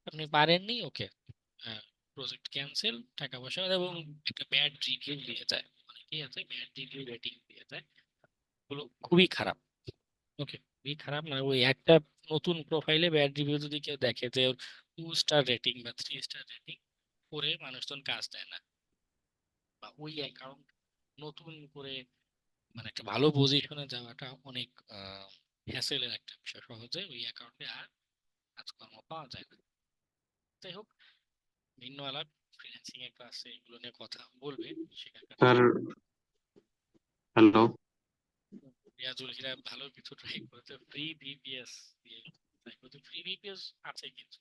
আপনি পারেননি, ওকে, প্রজেক্ট ক্যান্সেল, টাকা পয়সা, এবং একটা ব্যাড রিভিউ দিয়ে যায়। অনেকেই আছে ব্যাড রিভিউ রেটিং দিয়ে যায়, এগুলো খুবই খারাপ। ওকে, খুবই খারাপ। মানে ওই একটা নতুন প্রোফাইলে ব্যাড রিভিউ যদি কেউ দেখে যে 2 স্টার রেটিং বা 3 স্টার রেটিং করে মানুষজন কাজ দেয় না, বা ওই অ্যাকাউন্ট নতুন করে মানে একটা ভালো পজিশনে যাওয়াটা অনেক হ্যাসেলের একটা বিষয়, সহজে ওই অ্যাকাউন্টে আর কাজকর্ম পাওয়া যায় না। যাই হোক, ভিন্ন আলাপ, ফ্রিল্যান্সিং এর ক্লাসে এগুলো নিয়ে কথা বলবে সেখানকার স্যার হ্যালো। রিয়াজুল হিরা ভালো কিছু ট্রাই করেছে, ফ্রি ভিপিএস দিয়ে ট্রাই করেছে। ফ্রি ভিপিএস আছে কিছু,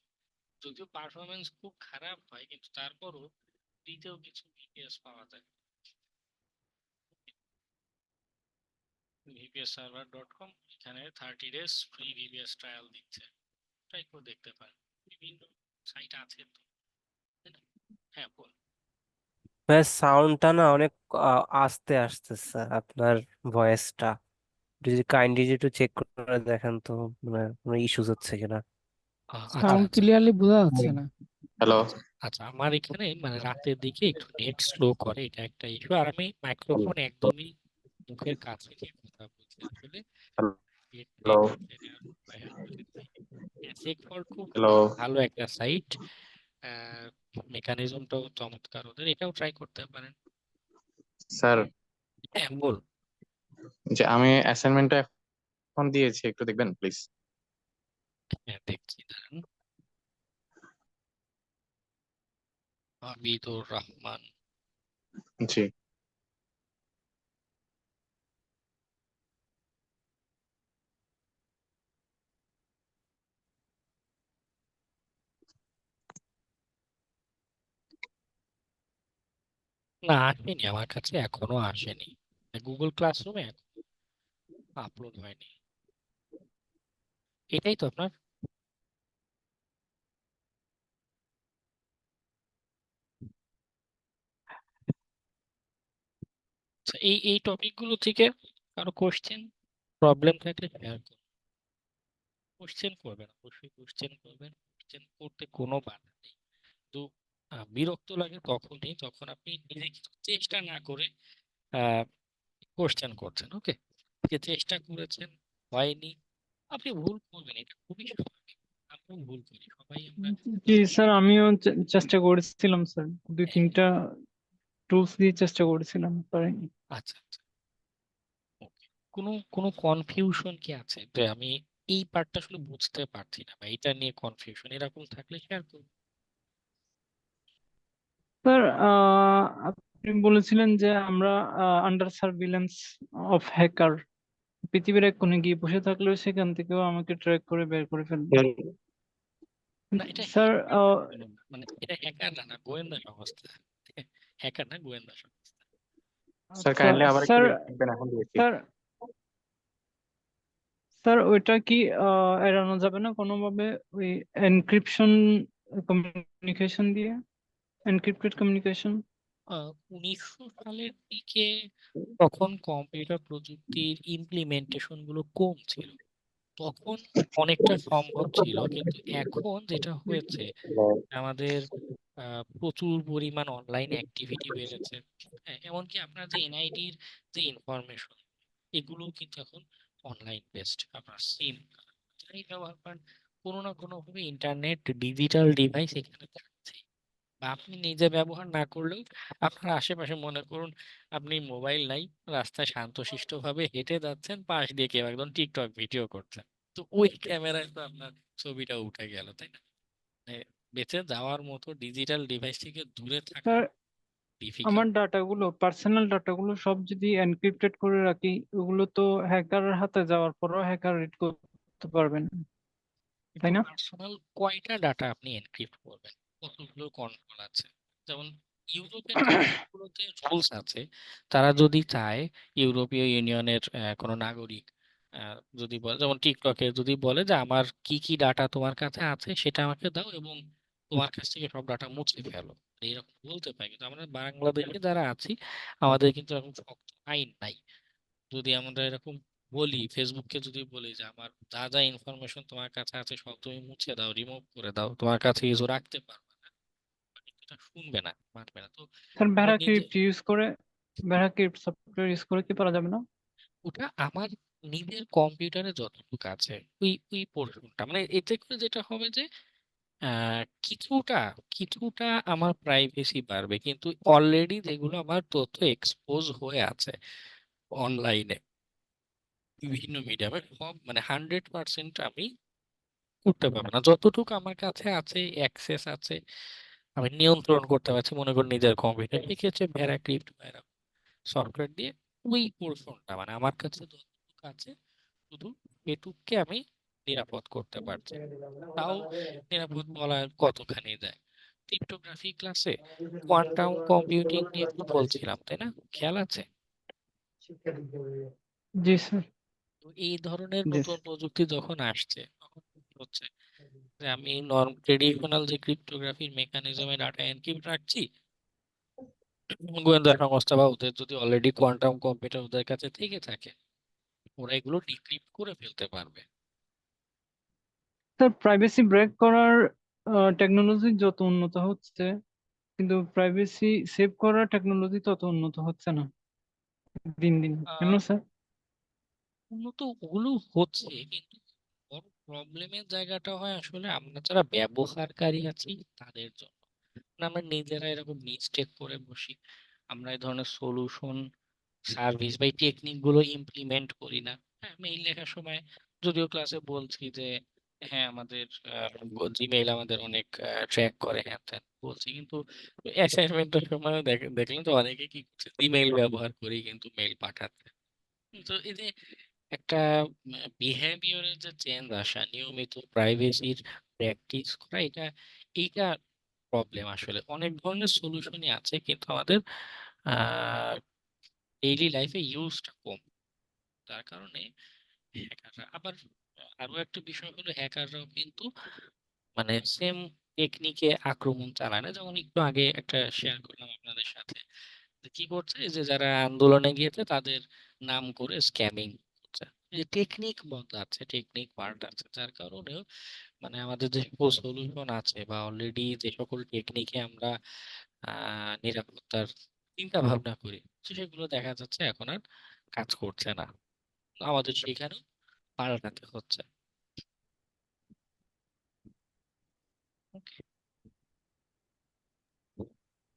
যদিও পারফরমেন্স খুব খারাপ হয়, কিন্তু তারপরও ফ্রিতেও কিছু ভিপিএস পাওয়া যায়। vpsserver.com, এখানে 30 days ফ্রি ভিপিএস ট্রায়াল দিচ্ছে, ট্রাই করে দেখতে পারেন। বিভিন্ন সাইট আছে তো, তাই না? হ্যাঁ, বল। ভাই সাউন্ডটা না অনেক আস্তে আসতেছে আপনার ভয়েসটা, যদি কাইন্ডলি একটু চেক করে দেখেন তো, মানে কোনো ইস্যুস হচ্ছে কিনা। আচ্ছা সাউন্ড আচ্ছা ক্লিয়ারলি বোঝা যাচ্ছে না। হ্যালো। আচ্ছা আচ্ছা, আমার এখানে মানে রাতের দিকে একটু নেট স্লো করে, এটা একটা ইস্যু। আর আমি মাইক্রোফোন একদমই মুখের কাছে রেখে কথা বলছি আসলে, হ্যালো। নেট নেওয়ার উপায় আসলে নাই। চেক ফর খুব হ্যালো। ভালো একটা সাইট, মেকানিজমটাও চমৎকার ওদের, এটাও ট্রাই করতে পারেন। স্যার, হ্যাঁ, বল। যে আমি অ্যাসাইনমেন্টটা এখন দিয়েছি, একটু দেখবেন প্লিজ। হ্যাঁ, দেখছি, দাঁড়ান। হামিদুর রহমান। জি। না, আসেনি, আমার কাছে এখনো আসেনি। গুগল ক্লাসরুমে আপলোড হয়নি। এটাই তো আপনার। আচ্ছা, এই টপিক গুলো থেকে কারো কোশ্চেন প্রবলেম থাকলে শেয়ার করুন। কোশ্চেন করবেন, অবশ্যই কোশ্চেন করবেন, কোশ্চেন করতে কোনো বাধা নেই। কিন্তু বিরক্ত লাগে তখনই যখন আপনি নিজে কিছু চেষ্টা না করে কোশ্চেন করছেন। ওকে, যে চেষ্টা করেছেন হয়নি, আপনি ভুল করবেন, এটা খুবই স্বাভাবিক। আমিও ভুল করি, সবাই আমরা জি স্যার, ভুল করি। আমিও চেষ্টা করেছিলাম স্যার, দুই হ্যাঁ, তিনটা টুলস দিয়ে চেষ্টা করেছিলাম, পারিনি। আচ্ছা আচ্ছা, ওকে। কোনো কোনো কনফিউশন কি আছে যে আমি এই পার্টটা আসলে বুঝতে পারছি না, বা এটা নিয়ে কনফিউশন, এরকম থাকলে শেয়ার করুন। স্যার, আপনি বলেছিলেন যে আমরা আন্ডার সার্ভিলেন্স অফ হ্যাকার, পৃথিবীর এক কোণে গিয়ে বসে থাকলেও সেখান থেকেও আমাকে ট্র্যাক করে বের করে ফেলবে। না, এটা স্যার, মানে এটা হ্যাকার না, গোয়েন্দা সংস্থা। হ্যাকার না, গোয়েন্দা সংস্থা। স্যার আচ্ছা কাইন্ডলি আবার একটু স্যার, লিখবেন, এখন দিয়েছি। স্যার স্যার ওইটা কি এড়ানো যাবে না কোনোভাবে, ওই এনক্রিপশন কমিউনিকেশন দিয়ে, এনক্রিপ্টেড কমিউনিকেশন? 1900 সালের দিকে তখন কম্পিউটার প্রযুক্তির ইমপ্লিমেন্টেশন গুলো কম ছিল, তখন অনেকটা সম্ভব ছিল। কিন্তু এখন যেটা হয়েছে, আমাদের প্রচুর পরিমাণ অনলাইন অ্যাক্টিভিটি বেড়েছে। হ্যাঁ, এমনকি আপনার যে এনআইডির যে ইনফরমেশন, এগুলো কিন্তু এখন অনলাইন বেসড। আপনার সিম যাই ব্যবহার করেন, কোনো না কোনো ভাবে ইন্টারনেট, ডিজিটাল ডিভাইস এখানে থাকছে। বা আপনি নিজে ব্যবহার না করলেও আপনার আশেপাশে, মনে করুন আপনি মোবাইল নাই, রাস্তায় শান্তশিষ্ট ভাবে হেঁটে যাচ্ছেন, পাশ দিয়ে কেউ একদম টিকটক ভিডিও করছেন, তো ওই ক্যামেরায় তো আপনার ছবিটা উঠে গেল, তাই না? মানে বেঁচে যাওয়ার মতো ডিজিটাল ডিভাইস থেকে দূরে থাকা স্যার, আমার ডিফিকাল্ট। ডাটাগুলো, পার্সোনাল ডাটাগুলো সব যদি এনক্রিপ্টেড করে রাখি, ওগুলো তো হ্যাকারের হাতে যাওয়ার পরও হ্যাকার রিড করতে পারবেন, কিন্তু তাই না? পার্সোনাল কয়টা ডাটা আপনি এনক্রিপ্ট করবেন, কতগুলো কন্ট্রোল আছে। যেমন ইউরোপের কান্ট্রিগুলোতে রুলস আছে, তারা যদি চায়, ইউরোপীয় ইউনিয়নের কোনো নাগরিক যদি বলে, যেমন টিকটকে যদি বলে যে আমার কি কি ডাটা তোমার কাছে আছে সেটা আমাকে দাও, এবং তোমার কাছ থেকে সব ডাটা মুছে ফেলো, এরকম বলতে পারে। কিন্তু আমরা বাংলাদেশে যারা আছি, আমাদের কিন্তু এরকম শক্ত আইন নাই। যদি আমরা এরকম বলি, ফেসবুককে যদি বলি যে আমার যা যা ইনফরমেশন তোমার কাছে আছে সব তুমি মুছে দাও, রিমুভ করে দাও, তোমার কাছে কিছু রাখতে পারবে না, কিন্তু এটা শুনবে না, মানবে না। তো স্যার, আমরা নিজে, ভেরাক্রিপ্ট সফটওয়্যার ইউজ করে কি পারা যাবে না? ওটা আমার নিজের কম্পিউটারে যতটুকু আছে ওই ওই পোর্শনটা, মানে এতে করে যেটা হবে যে কিছুটা কিছুটা আমার প্রাইভেসি বাড়বে, কিন্তু অলরেডি যেগুলো আমার তথ্য এক্সপোজ হয়ে আছে অনলাইনে, বিভিন্ন মিডিয়ামে, সব মানে 100% আমি করতে পারবে না। যতটুকু আমার কাছে আছে, অ্যাক্সেস আছে, আমি নিয়ন্ত্রণ করতে পারছি, মনে করি নিজের কম্পিউটার, এক্ষেত্রে ভেরাক্রিপ্ট বা সফটওয়্যার দিয়ে ওই পোর্শনটা, মানে আমার কাছে যতটুকু আছে শুধু এটুককে আমি নিরাপদ করতে পারছি। তাও নিরাপদ বলা কতখানি যায়। ক্রিপ্টোগ্রাফি ক্লাসে কোয়ান্টাম কম্পিউটিং নিয়ে একটু বলছিলাম, তাই না? খেয়াল আছে? জি স্যার। তো এই ধরনের জি নতুন প্রযুক্তি যখন আসছে, তখন কি হচ্ছে যে আমি নর্ম ট্রেডিশনাল যে ক্রিপ্টোগ্রাফির মেকানিজমে ডাটা এনক্রিপ্ট রাখছি, গোয়েন্দা সংস্থা বা ওদের যদি অলরেডি কোয়ান্টাম কম্পিউটার ওদের কাছে থেকে থাকে, ওরা এগুলো ডিক্রিপ্ট করে ফেলতে পারবে। স্যার, প্রাইভেসি ব্রেক করার টেকনোলজি যত উন্নত হচ্ছে, কিন্তু প্রাইভেসি সেভ করার টেকনোলজি তত উন্নত হচ্ছে না দিন দিন, কেন আহ স্যার? উন্নত ওগুলো হচ্ছে, কিন্তু বড় প্রবলেমের জায়গাটা হয় আসলে আমরা যারা ব্যবহারকারী আছি তাদের জন্য। না, আমরা নিজেরা এরকম মিস্টেক করে বসি, আমরা এই ধরনের সলিউশন, সার্ভিস বা টেকনিক গুলো ইমপ্লিমেন্ট করি না। হ্যাঁ, মেইল লেখার সময় যদিও ক্লাসে বলছি যে হ্যাঁ আমাদের জিমেইল আমাদের অনেক ট্র্যাক করে, হ্যাঁ ত্যান বলছি, কিন্তু অ্যাসাইনমেন্টের সময় দেখলেন তো অনেকে কি করছে, ইমেইল ব্যবহার করেই কিন্তু মেইল পাঠাচ্ছে। তো এই যে একটা বিহেভিয়ারের যে চেঞ্জ আসা, নিয়মিত প্রাইভেসির প্র্যাকটিস করা, এইটা প্রবলেম। আসলে অনেক ধরনের সলিউশনই আছে, কিন্তু আমাদের ডেইলি লাইফে ইউজটা কম, তার কারণে হ্যাকাররা আবার আরো একটা বিষয় হলো হ্যাকাররাও কিন্তু মানে সেম টেকনিকে আক্রমণ চালায় না। যেমন একটু আগে একটা শেয়ার করলাম আপনাদের সাথে, যে কি করছে, এই যে যারা আন্দোলনে গিয়েছে তাদের নাম করে স্ক্যামিং করছে। এই যে টেকনিক বদলাচ্ছে, টেকনিক পাল্টাচ্ছে, যার কারণেও মানে আমাদের যে সকল সলিউশন আছে বা অলরেডি যে সকল টেকনিকে আমরা নিরাপত্তার চিন্তা ভাবনা করি, সেগুলো দেখা যাচ্ছে এখন আর কাজ করছে না। আমাদের সেখানেও পাল্টাতে হচ্ছে। Okay.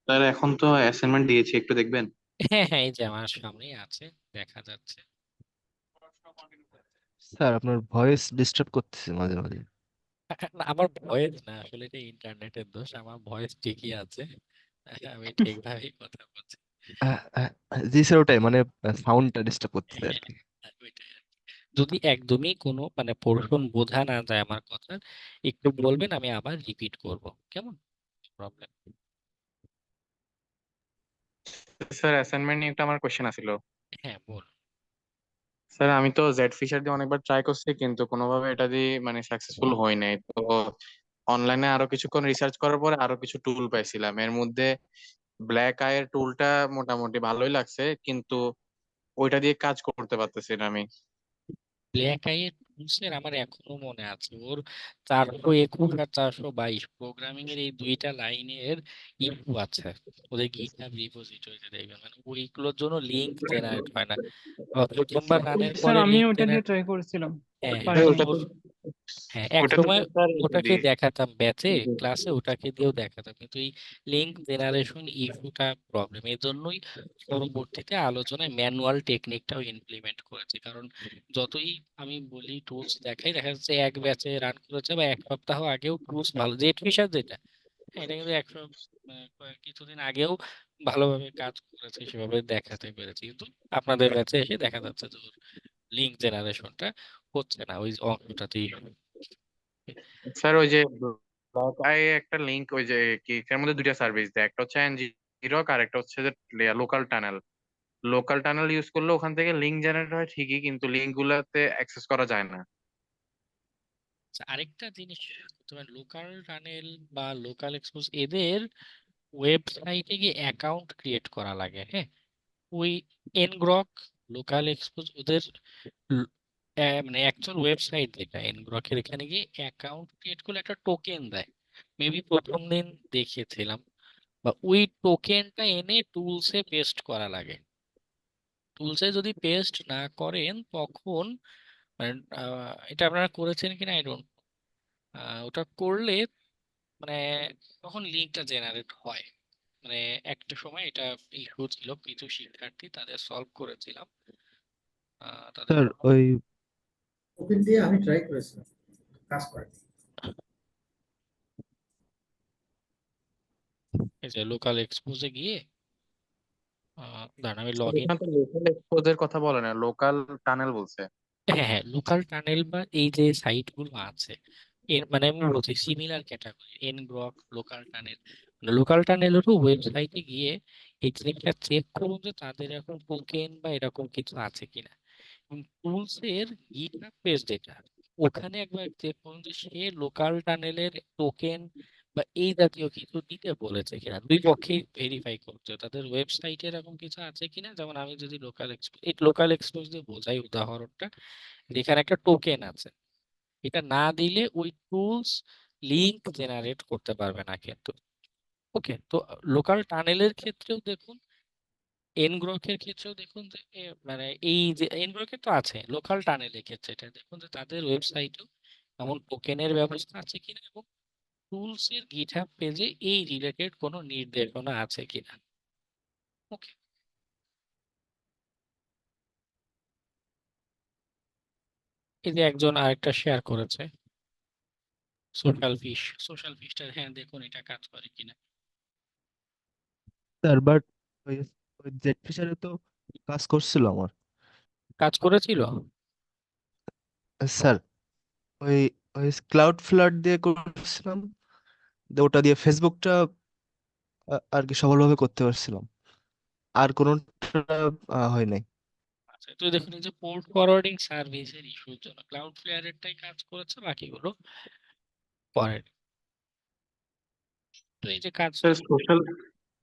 স্যার এখন তো অ্যাসাইনমেন্ট দিয়েছি, একটু দেখবেন। হ্যাঁ হ্যাঁ, এই যে আমার সামনেই আছে, দেখা যাচ্ছে। স্যার আপনার ভয়েস ডিস্টার্ব করতেছে মাঝে মাঝে। না, আমার ভয়েস না, আসলে এটা ইন্টারনেটের দোষ, আমার ভয়েস ঠিকই আছে, আমি ঠিকভাবেই কথা বলছি। জি স্যার, ওটাই মানে সাউন্ডটা ডিস্টার্ব করতেছে আর হ্যাঁ, কি। ওইটাই আর কি। যদি একদমই কোনো মানে পোর্শন বোঝা না যায় আমার কথা, একটু বলবেন, আমি আবার রিপিট করব, কেমন? প্রবলেম। স্যার অ্যাসাইনমেন্ট নিয়ে একটা আমার কোশ্চেন আছিল। হ্যাঁ, বল। স্যার আমি তো জেড ফিশার দিয়ে অনেকবার ট্রাই করছি, কিন্তু কোনোভাবে এটা দিয়ে মানে সাকসেসফুল হয় নাই। তো অনলাইনে আরো কিছুক্ষণ রিসার্চ করার পরে আরো কিছু টুল পাইছিলাম, এর মধ্যে ব্ল্যাক আইয়ের টুলটা মোটামুটি ভালোই লাগছে, কিন্তু ওইটা দিয়ে কাজ করতে পারতেছি না আমি। ব্ল্যাক আই এর টুলসের আমার এখনো মনে আছে, ওর 421 আর 422 প্রোগ্রামিং এর এই দুইটা লাইনের ইস্যু আছে। ওদের গিটহাব রিপোজিটরিতে দেখবেন, মানে ওইগুলোর জন্য লিংক জেনারেট হয় না, বা প্রথমবার রানের স্যার পরে আমি লিংক ওটা দিয়ে জেনারেট। ট্রাই করেছিলাম, হ্যাঁ হ্যাঁ, পারিনি। ওটা তো হ্যাঁ, এক ওটা তো সময় স্যার ওটাকে দেখাতাম ব্যাচে, ক্লাসে ওটাকে দিয়েও দেখাতাম, কিন্তু এই লিঙ্ক জেনারেশন ইস্যুটা প্রবলেম। এই জন্যই পরবর্তীতে আলোচনায় ম্যানুয়াল টেকনিকটাও ইমপ্লিমেন্ট করেছে। কারণ যতই আমি বলি টুলস দেখাই, দেখা যাচ্ছে এক ব্যাচে রান করেছে বা এক সপ্তাহ আগেও টুলস ভালো, জেট ফিশার যেটা, হ্যাঁ, এটা কিন্তু কিছুদিন আগেও ভালোভাবে কাজ করেছে, সেভাবে দেখাতে পেরেছি, কিন্তু আপনাদের ব্যাচে এসে দেখা যাচ্ছে যে লিঙ্ক জেনারেশনটা হচ্ছে না, ওই অংশটাতেই। স্যার ওই যে ব্লক আই একটা লিংক, ওই যে কি এর মধ্যে দুইটা সার্ভিস দেয়, একটা হচ্ছে এনজিরক আর একটা হচ্ছে যে local tunnel. Local tunnel use করলে ওখান থেকে লিংক জেনারেট হয় ঠিকই, কিন্তু লিংক গুলাতে অ্যাক্সেস করা যায় না। আচ্ছা, আরেকটা জিনিস করতে পারেন, লোকাল টানেল বা লোকাল এক্সপোজ, এদের ওয়েবসাইটে গিয়ে অ্যাকাউন্ট ক্রিয়েট করা লাগে। হ্যাঁ, ওই এনগ্রক, লোকাল এক্সপোজ, ওদের মানে অ্যাকচুয়াল ওয়েবসাইট যেটা এনগ্রকের, এখানে গিয়ে অ্যাকাউন্ট ক্রিয়েট করলে একটা টোকেন দেয়, মেবি প্রথম দিন দেখিয়েছিলাম, বা ওই টোকেনটা এনে টুলসে পেস্ট করা লাগে। টুলসে যদি পেস্ট না করেন তখন মানে এটা আপনারা করেছেন কিনা আই ডোন্ট, ওটা করলে মানে তখন লিঙ্কটা জেনারেট হয়। মানে একটা সময় এটা ইস্যু ছিল, কিছু শিক্ষার্থী তাদের সলভ করেছিলাম, তাদের স্যার ওই ওপেন দিয়ে আমি ট্রাই করেছিলাম, কাজ করে। এই যে লোকাল এক্সপোজে গিয়ে দাঁড়ান আমি লগ ইন। এখানে তো লোকাল এক্সপোজের কথা বলে না, লোকাল টানেল বলছে। হ্যাঁ হ্যাঁ, লোকাল টানেল বা এই যে সাইট গুলো আছে, এর মানে আমি বলছি similar category, ngrok, local tunnel. Local টানেলেরও ওয়েবসাইটে গিয়ে এই জিনিসটা চেক করুন যে তাদের এখন টোকেন বা এরকম কিছু আছে কিনা। টুলস এর গিটহাব পেজ যেটা, ওখানে একবার চেক করুন যে সে লোকাল টানেলের টোকেন বা এই জাতীয় কিছু দিতে বলেছে কিনা, দুই পক্ষেই ভেরিফাই করতে হবে। তাদের ওয়েবসাইটে এরকম কিছু আছে কিনা। যেমন আমি যদি লোকাল এক্সপোজ দিয়ে বোঝাই উদাহরণটা, যেখানে একটা টোকেন আছে, এটা না দিলে ওই টুলস লিংক জেনারেট করতে পারবে না কিন্তু। ওকে, তো লোকাল টানেলের ক্ষেত্রেও দেখুন, এনগ্রকের ক্ষেত্রেও দেখুন যে মানে এই যে এনগ্রকের তো আছে, লোকাল টানেলের ক্ষেত্রে এটা দেখুন যে তাদের ওয়েবসাইটেও এমন টোকেনের ব্যবস্থা আছে কিনা, এবং টুলস এর গিটহাব পেজে এই রিলেটেড কোনো নির্দেশনা আছে কিনা। ওকে, এই যে একজন আরেকটা শেয়ার করেছে, সোশ্যাল ফিশটার, হ্যাঁ দেখুন এটা কাজ করে কিনা। স্যার বাট ওই ওই জেট ফিশারে তো কাজ করছিল আমার। কাজ করেছিল। স্যার ওই ওই ক্লাউড ফ্লাড দিয়ে করছিলাম, দিয়ে ওটা দিয়ে ফেসবুকটা আর কি সফলভাবে করতে পারছিলাম। আর কোনোটা হয় নাই। আচ্ছা, তো দেখুন এই যে পোর্ট ফরওয়ার্ডিং সার্ভিসের ইস্যুর জন্য ক্লাউড ফ্লেয়ারেরটাই কাজ করেছে, বাকিগুলো করেনি। তো এই যে কাজটা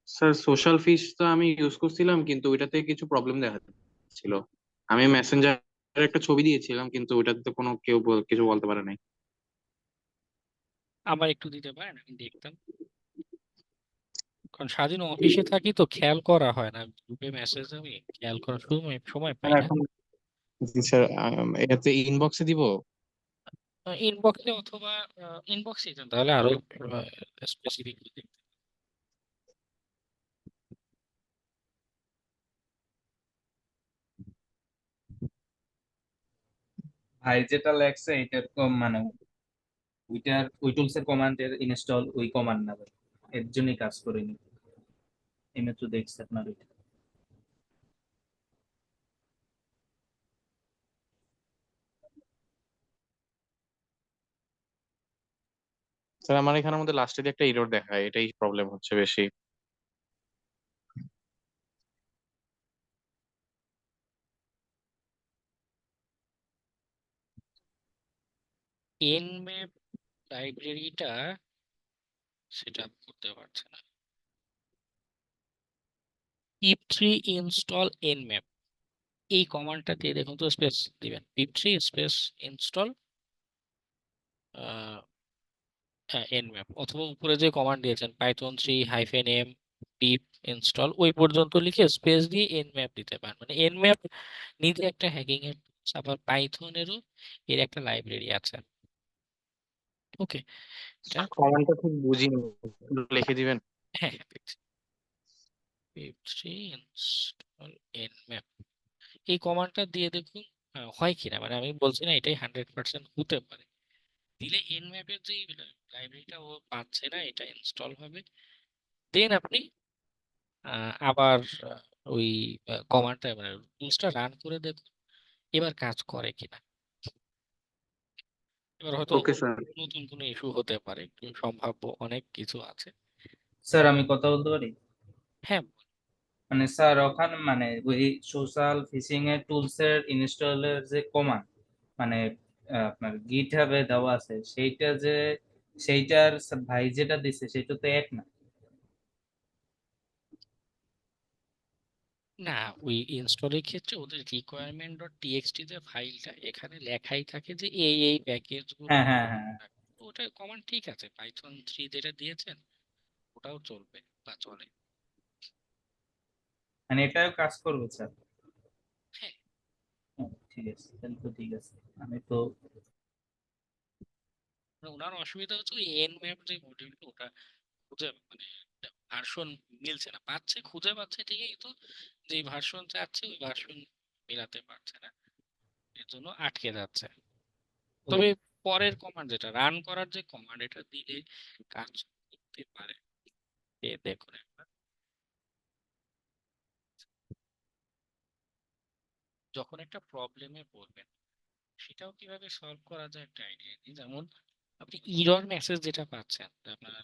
স্যার সোশ্যাল ফিশ তো আমি ইউজ করছিলাম, কিন্তু ওইটাতে কিছু প্রবলেম দেখা ছিল। আমি মেসেঞ্জারে একটা ছবি দিয়েছিলাম, কিন্তু ওইটাতে তো কোনো কেউ কিছু বলতে পারে নাই। আবার একটু দিতে পারেন, আমি দেখতাম, কারণ সারাদিন অফিসে থাকি তো খেয়াল করা হয় না, গ্রুপে মেসেজ আমি খেয়াল করার সময় সময় স্যার পাই না। এখন জি স্যার, এটাতে ইনবক্সে দিব। ইনবক্সে অথবা ইনবক্সে দেন, তাহলে আরো স্পেসিফিকলি দেখতে। ভাই যেটা লেখছে এটার মানে ওই টুলস এর কমান্ডের ইনস্টল ওই কমান্ড না ভাই, এর জন্যই কাজ করিনি। এমনি তো দেখছি আপনার ওইটা। স্যার আমার এখানের মধ্যে লাস্টে দিয়ে একটা এরর দেখায়, এটাই প্রবলেম হচ্ছে বেশি। এনম্যাপ লাইব্রেরিটা সেট আপ করতে পারছে না। pip3 ইনস্টল nmap এই কমান্ডটা দিয়ে দেখুন তো, স্পেস দিবেন pip3 স্পেস ইনস্টল nmap, অথবা উপরে যে কমান্ড দিয়েছেন python 3 -m pip ইনস্টল ওই পর্যন্ত লিখে স্পেস দিয়ে nmap দিতে পারেন। মানে nmap নিজে একটা হ্যাকিং এর tools, আবার পাইথনেরও এর একটা লাইব্রেরি আছে। ওকে, এটা কমান্ডটা ঠিক বুঝিনি, একটু লিখে দিবেন। হ্যাঁ হ্যাঁ দেখছি। pip3 ইনস্টল nmap এই কমান্ডটা দিয়ে দেখুন হয় কিনা। মানে আমি বলছি না এটাই 100% হতে পারে, দিলে nmap-এর যে লাইব্রেরিটা ও পাচ্ছে না, এটা ইনস্টল হবে। দেন আপনি আবার ওই কমান্ডটা মানে টুলসটা রান করে দেখুন এবার কাজ করে কিনা। এবার হয়তো ওকে স্যার। নতুন কোনো ইস্যু হতে পারে, একটু সম্ভাব্য অনেক কিছু আছে। স্যার আমি কথা বলতে পারি? হ্যাঁ, মানে স্যার ওখানে মানে ওই সোশ্যাল ফিশিং এর টুলস এর ইনস্টলের যে কমান্ড, মানে আপনার গিটহাবে দেওয়া আছে সেইটার ভাই যেটা দিছে সেটা তো এক না। না, ওই ইনস্টলের ক্ষেত্রে ওদের রিকোয়ারমেন্ট ডট টিএক্সটি যে ফাইলটা, এখানে লেখাই থাকে যে এই প্যাকেজ গুলো হ্যাঁ হ্যাঁ হ্যাঁ। ওটা কমান্ড ঠিক আছে, পাইথন 3 যেটা দিয়েছেন ওটাও চলবে বা চলে। মানে এটাও কাজ করবে স্যার? হ্যাঁ, ঠিক আছে, তাহলে তো ঠিক আছে। আমি তো মানে ওনার অসুবিধা হচ্ছে ওই nmap যে মডিউলটা ওটা খুঁজে মানে ভার্সন মিলছে না, পাচ্ছে খুঁজে পাচ্ছে ঠিকই, কিন্তু যে ভার্সন চাচ্ছে ওই ভার্সন মেলাতে পারছে না, এর জন্য আটকে যাচ্ছে। তবে পরের কমান্ড যেটা রান করার যে কমান্ড, এটা দিলে কাজ করতে পারে। দেখুন একবার, যখন একটা প্রবলেমে পড়বেন সেটাও কিভাবে সলভ করা যায় একটা আইডিয়া দিই। যেমন আপনি ইরর মেসেজ যেটা পাচ্ছেন, আপনার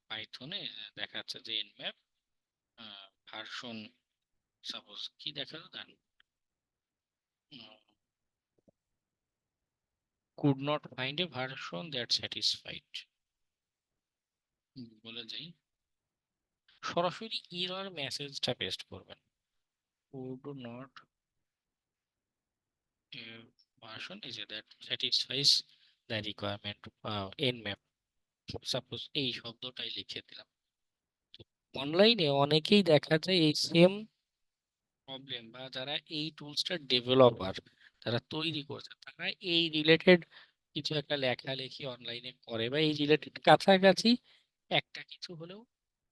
পাইথনে দেখাচ্ছে যে nmap ভার্সন সাপোজ কি দেখালো দেন, could not find a version that satisfied, বলে যাই সরাসরি ইরর মেসেজটা পেস্ট করবেন, could not a version is that satisfies the requirement nmap, suppose এই শব্দটাই লিখে দিলাম। অনলাইনে অনেকেই দেখা যায় এই সেম প্রবলেম, বা যারা এই টুলসটার ডেভেলপার, যারা তৈরি করছে, তারা এই রিলেটেড কিছু একটা লেখালেখি অনলাইনে করে, বা এই রিলেটেড কাছাকাছি একটা কিছু হলেও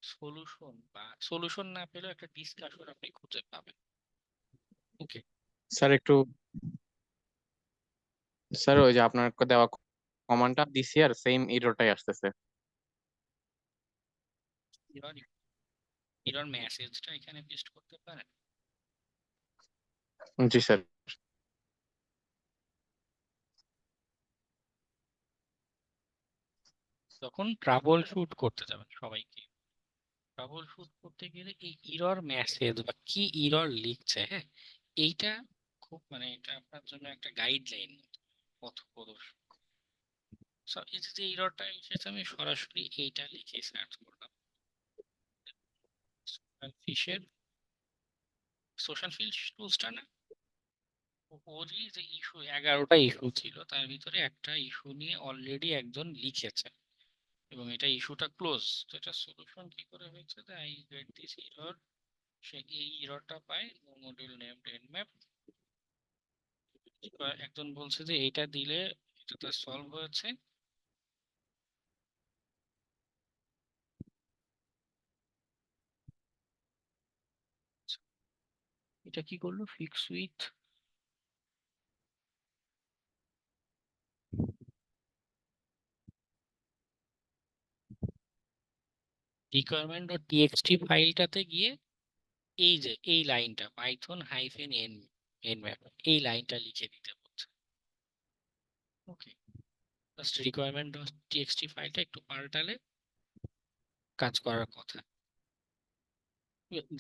সলিউশন, বা সলিউশন না পেলেও একটা ডিসকাশন আপনি খুঁজে পাবেন। ওকে, স্যার একটু, স্যার ওই যে আপনার দেওয়া কমান্ডটা দিছি আর সেম এররটাই আসতেছে। এবার এরর মেসেজটা এখানে পেস্ট করতে পারেন। জি স্যার। তখন ট্রাবল শুট করতে যাবেন সবাইকে, ট্রাবল শুট করতে গেলে এই ইরর মেসেজ বা কি ইরর লিখছে, হ্যাঁ, এইটা খুব মানে এটা আপনার জন্য একটা গাইডলাইন, পথ প্রদর্শক। So, এই যে ইররটা এসেছে আমি সরাসরি এইটা লিখে সার্চ করলাম ফিশের সোশ্যাল ফিল্ড টুলসটা না, ওরই যে ইস্যু 11টা ইস্যু ছিল তার ভিতরে একটা ইস্যু নিয়ে অলরেডি একজন লিখেছে এবং এটা ইস্যুটা ক্লোজ। তো এটা সলিউশন কি করে হয়েছে, আই গেট দিস এরর, সে এই এররটা পায় মডিউল নেম ম্যাপ। একজন বলছে যে এইটা দিলে এটা তার সলভ হয়েছে। এটা কি করলো, fix with requirement dot TXT ফাইলটাতে গিয়ে এই যে এই লাইনটা পাইথন হাইফেন এন ম্যাপ, এই লাইনটা লিখে দিতে বলছে। ওকে, জাস্ট রিকোয়ারমেন্ট ডট টিএক্সটি ফাইলটা একটু পাল্টালে কাজ করার কথা।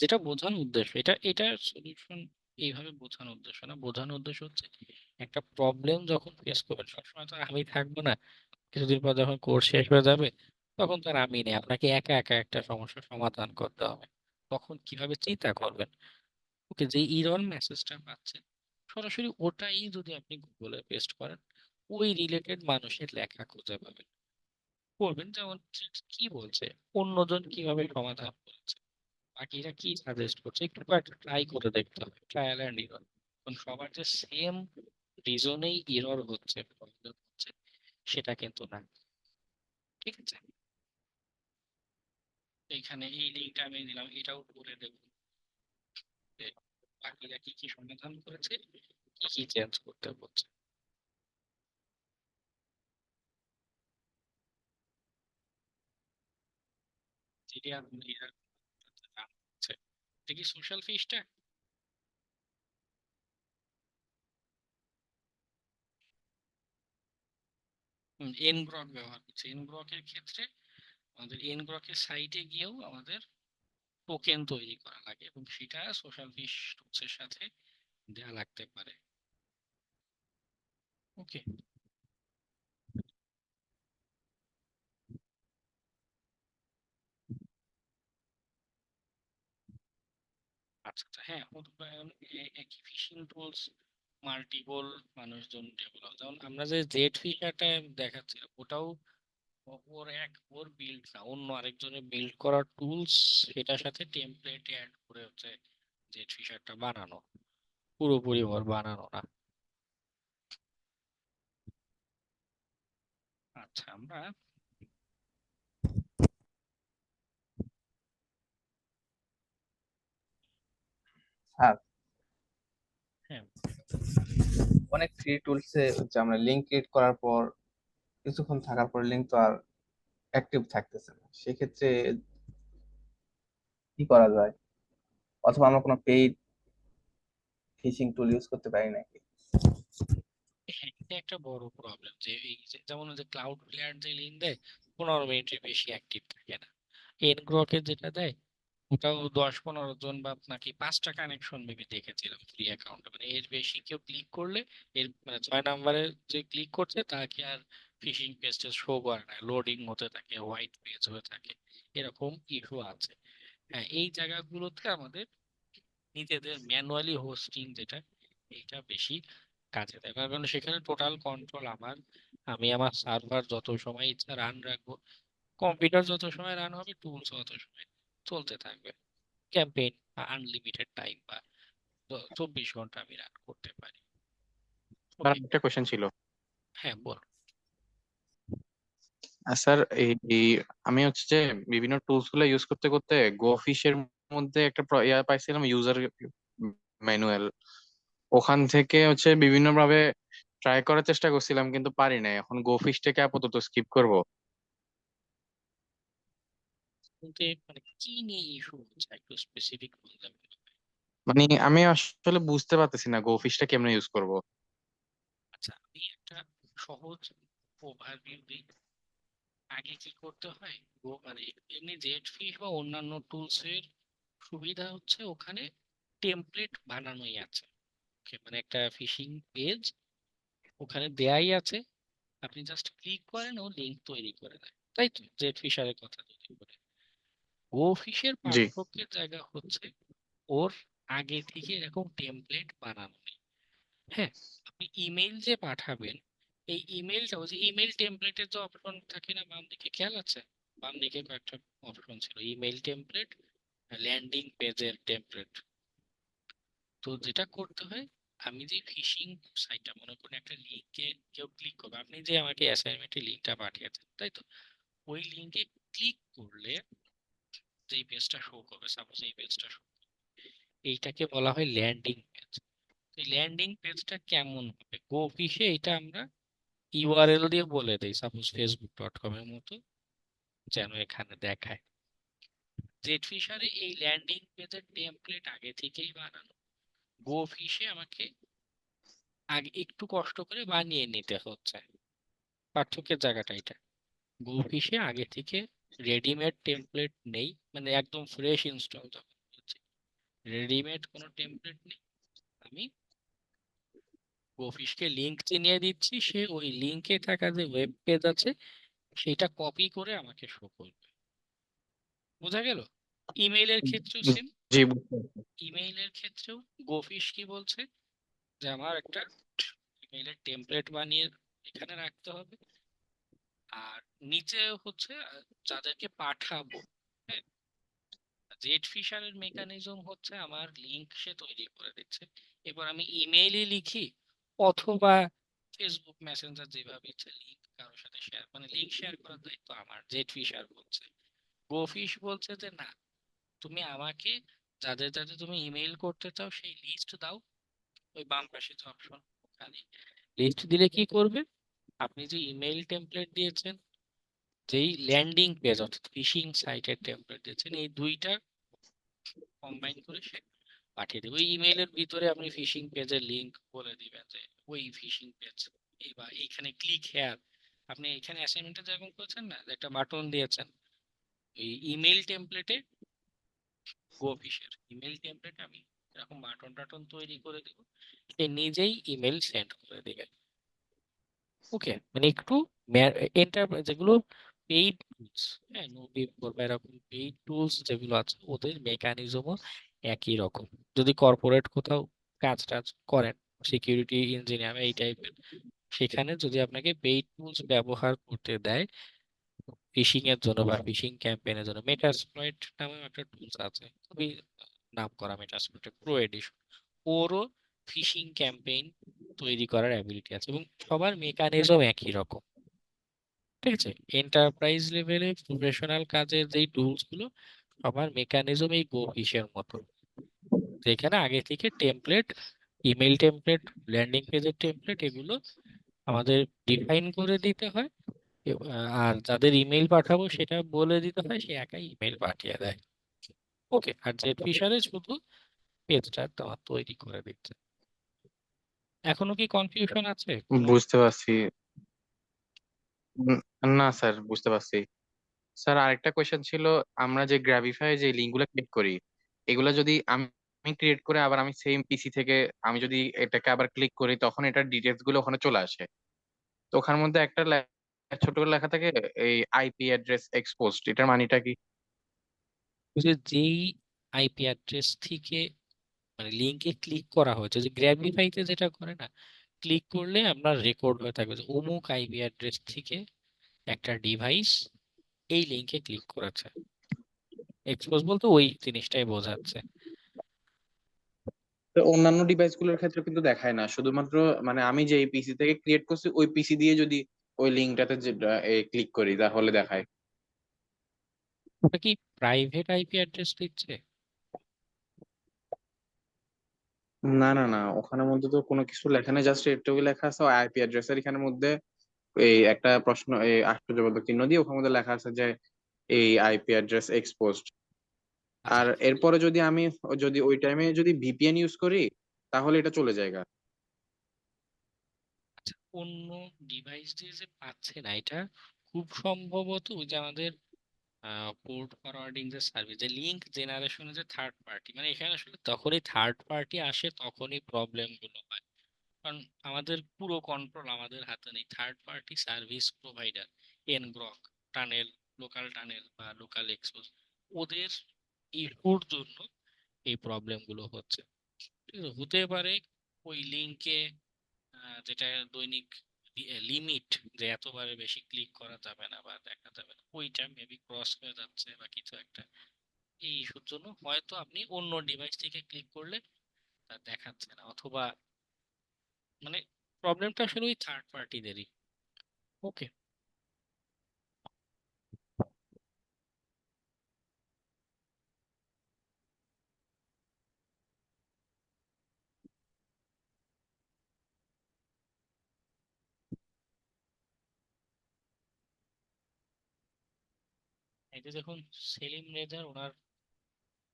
যেটা বোঝানোর উদ্দেশ্য, এটা এটা সলিউশন এইভাবে বোঝানোর উদ্দেশ্য না, বোঝানোর উদ্দেশ্য হচ্ছে একটা প্রবলেম যখন ফেস করবেন সবসময় তো আর আমি থাকবো না, কিছুদিন পর যখন কোর্স শেষ হয়ে যাবে তখন তো আর আমি নেই, আপনাকে একা একা একটা সমস্যার সমাধান করতে হবে। তখন কিভাবে চিন্তা করবেন, ওকে যে ইরর মেসেজটা পাচ্ছেন সরাসরি ওটাই যদি আপনি গুগলে পেস্ট করেন ওই রিলেটেড মানুষের লেখা খুঁজে পাবেন, করবেন যেমন কি বলছে, অন্যজন কিভাবে সমাধান করেছে, বাকিরা কি সাজেস্ট করছে, একটু কয়েকটা ট্রাই করে দেখতে হবে, ট্রায়াল অ্যান্ড এরর। কারণ সবার যে সেম রিজনেই এরর হচ্ছে, প্রবলেম হচ্ছে সেটা কিন্তু না। ঠিক আছে, এইখানে এই লিঙ্কটা আমি দিলাম, এটাও করে দেখুন যে বাকিরা কি কি সমাধান করেছে, কি কি চেঞ্জ করতে হচ্ছে। যেটি আপনি এর জানছে, এটা কি সোশ্যাল ফিশটা? এন গ্রক ব্যবহার করছে, এন গ্রকের ক্ষেত্রে আমাদের এন গ্রকের সাইটে গিয়েও আমাদের টোকেন তৈরি করা লাগে এবং সেটা সোশ্যাল ফিশ টুলসের সাথে দেয়া লাগতে পারে। ওকে, আচ্ছা আচ্ছা, হ্যাঁ হতে পারে, একই ফিশিং টুলস মাল্টিপল মানুষজন ডেভেলপ, যেমন আমরা যে জেট ফিশারটা দেখাচ্ছি ওটাও ওর বিল্ড না, অন্য আরেকজনের বিল্ড করা টুলস সেটার সাথে টেমপ্লেট অ্যাড করে হচ্ছে জেট ফিশারটা বানানো, পুরোপুরি ওর বানানো না। আচ্ছা আমরা স্যার হ্যাঁ অনেক ফ্রি টুলসে হচ্ছে আমরা লিঙ্ক ক্রিয়েট করার পর কিছুক্ষণ থাকার পর লিঙ্ক তো আর অ্যাক্টিভ থাকতেছে না, সেক্ষেত্রে কি করা যায়? অথবা আমরা কোনো পেইড ফিশিং টুল ইউজ করতে পারি নাকি? হ্যাঁ, এটা একটা বড় প্রবলেম যে এই যেমন যে ক্লাউড ফ্লেয়ার যে লিঙ্ক দেয় 15 মিনিটের বেশি অ্যাক্টিভ থাকে না, এনগ্রকে যেটা দেয় ওটাও 10-15 জন বা নাকি 5টা কানেকশন মেবি দেখেছিলাম ফ্রি অ্যাকাউন্ট, মানে এর বেশি কেউ ক্লিক করলে এর মানে 6 নম্বরে যে ক্লিক করছে তাকে আর ফিশিং পেজটা শো করে না, লোডিং হতে থাকে, হোয়াইট পেজ হয়ে থাকে, এরকম ইস্যু আছে। হ্যাঁ, এই জায়গাগুলোতে আমাদের নিজেদের ম্যানুয়ালি হোস্টিং যেটা এইটা বেশি কাজে দেয়, কারণ সেখানে টোটাল কন্ট্রোল আমার, আমি আমার সার্ভার যত সময় ইচ্ছা রান রাখবো, কম্পিউটার যত সময় রান হবে টুলস তত সময় চলতে থাকবে, ক্যাম্পেইন বা আনলিমিটেড টাইম বা 24 ঘন্টা আমি রান করতে পারি। স্যার ওকে, একটা কোশ্চেন ছিল। হ্যাঁ বল। স্যার এই আমি হচ্ছে যে বিভিন্ন টুলস গুলো ইউজ করতে করতে গোফিশ এর মধ্যে একটা পাইছিলাম ইউজার ম্যানুয়াল, ওখান থেকে হচ্ছে বিভিন্ন ভাবে ট্রাই করার চেষ্টা করছিলাম কিন্তু পারি নাই, এখন গোফিশটাকে আপাতত স্কিপ করব। বলতে মানে কি নিয়ে ইস্যু হচ্ছে একটু স্পেসিফিক বলতে হবে। মানে আমি আসলে বুঝতে পারতেছি না গোফিশটা কেমনে ইউজ করব। আচ্ছা আমি একটা সহজ ওভারভিউ দিই, আগে কি করতে হয়, মানে এমনি জেট ফিশ বা অন্যান্য টুলস এর সুবিধা হচ্ছে ওখানে টেমপ্লেট বানানোই আছে। Okay, মানে একটা ফিশিং পেজ ওখানে দেয়াই আছে, আপনি জাস্ট ক্লিক করেন ও লিংক তৈরি করে দেয়, তাই তো? জেট ফিশারের কথা যদি বলি, গো ফিশের জি। পার্থক্যের জায়গা হচ্ছে ওর আগে থেকে এরকম টেমপ্লেট বানানো নেই। হ্যাঁ, আপনি ইমেল যে পাঠাবেন, এই ইমেলটা ওই যে ইমেল টেমপ্লেটের যে অপশন থাকে না বাম দিকে, খেয়াল আছে? বাম দিকে কয়েকটা অপশন ছিল, ইমেল টেমপ্লেট, ল্যান্ডিং পেজের টেমপ্লেট। তো যেটা করতে হয়, আমি যে ফিশিং সাইটটা, মনে করুন একটা লিঙ্কে কেউ ক্লিক করবে, আপনি যে আমাকে অ্যাসাইনমেন্টের লিঙ্কটা পাঠিয়েছেন, তাই তো? ওই লিঙ্কে ক্লিক করলে যেই পেজটা শো করবে, সাপোজ এই পেজটা শো, এইটাকে বলা হয় ল্যান্ডিং পেজ। এই ল্যান্ডিং পেজটা কেমন হবে, গো ফিশে এটা আমরা ইউআরএল দিয়ে বলে দেই, সাপোজ facebook.com এর মতো, যেন এখানে দেখায়। জেট ফিশারে এই ল্যান্ডিং পেজের টেমপ্লেট আগে থেকেই বানানো, গো ফিশে আমাকে আগে একটু কষ্ট করে বানিয়ে নিতে হচ্ছে। পার্থক্যের জায়গাটা এটা, গো ফিশে আগে থেকে রেডিমেড টেমপ্লেট নেই, মানে একদম ফ্রেশ ইনস্টল যখন হচ্ছে, রেডিমেড কোনো টেমপ্লেট নেই। আমি গোফিশকে লিংক চিনিয়ে দিচ্ছি, সে ওই লিংকে থাকা যে ওয়েব পেজ আছে সেটা কপি করে আমাকে শো করবে। বোঝা গেল? ইমেইলের ক্ষেত্রেও সেম, জি, বুঝতে পারছি। ইমেইলের ক্ষেত্রেও গোফিশ কি বলছে যে আমার একটা ইমেইলের টেমপ্লেট বানিয়ে এখানে রাখতে হবে, আর নিচে হচ্ছে যাদেরকে পাঠাবো, হ্যাঁ, জেট ফিশারের মেকানিজম হচ্ছে আমার লিংক সে তৈরি করে দিচ্ছে, এবার আমি ইমেইলে লিখি অথবা ফেসবুক মেসেঞ্জার, যেভাবে ইচ্ছা লিংক কারোর সাথে শেয়ার, মানে লিংক শেয়ার করার দায়িত্ব আমার। জেট ফিশার বলছে, গোফিশ বলছে যে না, তুমি আমাকে যাদের যাদের তুমি ইমেইল করতে চাও সেই লিস্ট দাও, ওই বাম পাশে যে অপশন, ওখানে লিস্ট দিলে কি করবে, আপনি যে ইমেইল টেমপ্লেট দিয়েছেন, যেই ল্যান্ডিং পেজ অর্থাৎ ফিশিং সাইটের টেমপ্লেট দিয়েছেন, এই দুইটা কম্বাইন করে সে পাঠিয়ে দেবে। ওই ইমেইলের ভিতরে আপনি ফিশিং পেজের লিংক বলে দিবেন যে ওই ফিশিং পেজ, বা এইখানে ক্লিক হেয়ার, আপনি এখানে অ্যাসাইনমেন্টে যেরকম করেছেন না, যে একটা বাটন দিয়েছেন, এই ইমেইল টেমপ্লেটে, গো ফিশের ইমেইল টেমপ্লেটে আমি এরকম বাটন টাটন তৈরি করে দিব, সে নিজেই ইমেল সেন্ড করে দিবে। ওকে, মানে একটু এন্টারপ্রাইজ যেগুলো পেইড টুলস, হ্যাঁ, নোবি বা এরকম পেইড টুলস যেগুলো আছে, ওদের মেকানিজমও একই রকম। যদি কর্পোরেট কোথাও কাজ টাজ করেন, সিকিউরিটি ইঞ্জিনিয়ার এই টাইপের, সেখানে যদি আপনাকে পেইড টুলস ব্যবহার করতে দেয় ফিশিং এর জন্য বা ফিশিং ক্যাম্পেইনের জন্য, মেটাস্প্লয়েট নামে একটা টুলস আছে, খুবই নাম করা, মেটাস্প্লয়েট প্রো এডিশন, ওরও ফিশিং ক্যাম্পেইন তৈরি করার অ্যাবিলিটি আছে, এবং সবার মেকানিজম একই রকম। ঠিক আছে, এন্টারপ্রাইজ লেভেলে প্রফেশনাল কাজের যেই টুলস গুলো, সবার মেকানিজম এই গো ফিশের মতো, যেখানে আগে থেকে টেমপ্লেট, ইমেল টেমপ্লেট, ল্যান্ডিং পেজের টেমপ্লেট, এগুলো আমাদের ডিফাইন করে দিতে হয়, আর যাদের ইমেল পাঠাবো সেটা বলে দিতে হয়, সে একাই ইমেল পাঠিয়ে দেয়। ওকে, আর জেট ফিশারে শুধু পেজটা তোমার তৈরি করে দিচ্ছে। এখনো কি কনফিউশন আছে কোনো? বুঝতে পারছি। উম, না স্যার, বুঝতে পারছি। স্যার আরেকটা কোয়েশ্চেন ছিল, আমরা যে গ্রাবিফাই যে লিঙ্কগুলো ক্লিক করি, এগুলা যদি আমি ক্রিয়েট করে আবার আমি সেম পিসি থেকে আমি যদি এটাকে আবার ক্লিক করি, তখন এটার ডিটেলস গুলো ওখানে চলে আসে। তো ওখানের মধ্যে একটা ছোট করে লেখা থাকে এই আইপি অ্যাড্রেস এক্সপোজড, এটার মানেটা কি? ওই যে যেই আইপি অ্যাড্রেস থেকে মানে লিঙ্কে ক্লিক করা হয়েছে, যে গ্র্যাবিফাইতে যেটা করে না, ক্লিক করলে আমরা রেকর্ড হয়ে থাকবে যে অমুক আইপি অ্যাড্রেস থেকে একটা ডিভাইস এই লিঙ্কে ক্লিক করেছে। এক্সপোজ বলতে ওই জিনিসটাই বোঝাচ্ছে। তো অন্যান্য ডিভাইস গুলোর ক্ষেত্রে কিন্তু দেখায় না, শুধুমাত্র মানে আমি যে পিসি থেকে ক্রিয়েট করছি ওই পিসি দিয়ে যদি ওই লিঙ্কটাতে ক্লিক করি তাহলে দেখায়। ওটা কি প্রাইভেট আইপি অ্যাড্রেস দিচ্ছে? না না না, ওখানের মধ্যে তো কোনো কিছু লেখা নেই, জাস্ট এটুকু লেখা আছে আইপি অ্যাড্রেসের এখানের মধ্যে এই একটা প্রশ্ন, এই আশ্চর্যবোধক চিহ্ন দিয়ে ওখানে মধ্যে লেখা আছে যে এই আইপি অ্যাড্রেস এক্সপোজড। আচ্ছা, আর এরপরে যদি আমি যদি ওই টাইমে যদি ভিপিএন ইউজ করি তাহলে এটা চলে যায়। আচ্ছা, অন্য ডিভাইস দিয়ে যে পাচ্ছে না, এটা খুব সম্ভবত ওই যে আমাদের পোর্ট ফরওয়ার্ডিং যে সার্ভিস, যে লিঙ্ক জেনারেশনে যে থার্ড পার্টি, মানে এখানে আসলে যখনই থার্ড পার্টি আসে তখনই প্রবলেম গুলো হয়। কারণ আমাদের পুরো কন্ট্রোল আমাদের হাতে নেই। Third party service provider, ngrok, tunnel, local tunnel বা লোকাল এক্সপোজ, ওদের ইস্যুর জন্য এই প্রবলেম গুলো হচ্ছে। ঠিক আছে, হতে পারে ওই লিঙ্কে যেটা দৈনিক লিমিট, যে এতবারে বেশি ক্লিক করা যাবে না বা দেখা যাবে না, ওইটা মেবি ক্রস হয়ে যাচ্ছে বা কিছু একটা। এই ইস্যুর জন্য হয়তো আপনি অন্য ডিভাইস থেকে ক্লিক করলে তা দেখাচ্ছে না, অথবা মানে প্রবলেমটা আসলে ওই থার্ড পার্টিদেরই। ওকে। এই যে দেখুন, সেলিম রেজার ওনার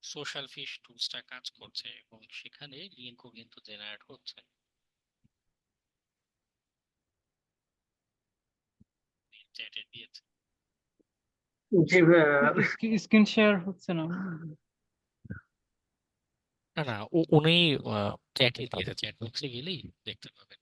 সোশ্যাল ফিশ টুলসটা কাজ করছে এবং সেখানে লিঙ্কও কিন্তু জেনারেট হচ্ছে। চ্যাটে দিয়েছে। জি ভাইয়া। স্ক্রিন শেয়ার হচ্ছে না। না না, উনি চ্যাটে দিয়েছে, চ্যাট বক্সে গেলেই দেখতে পাবেন।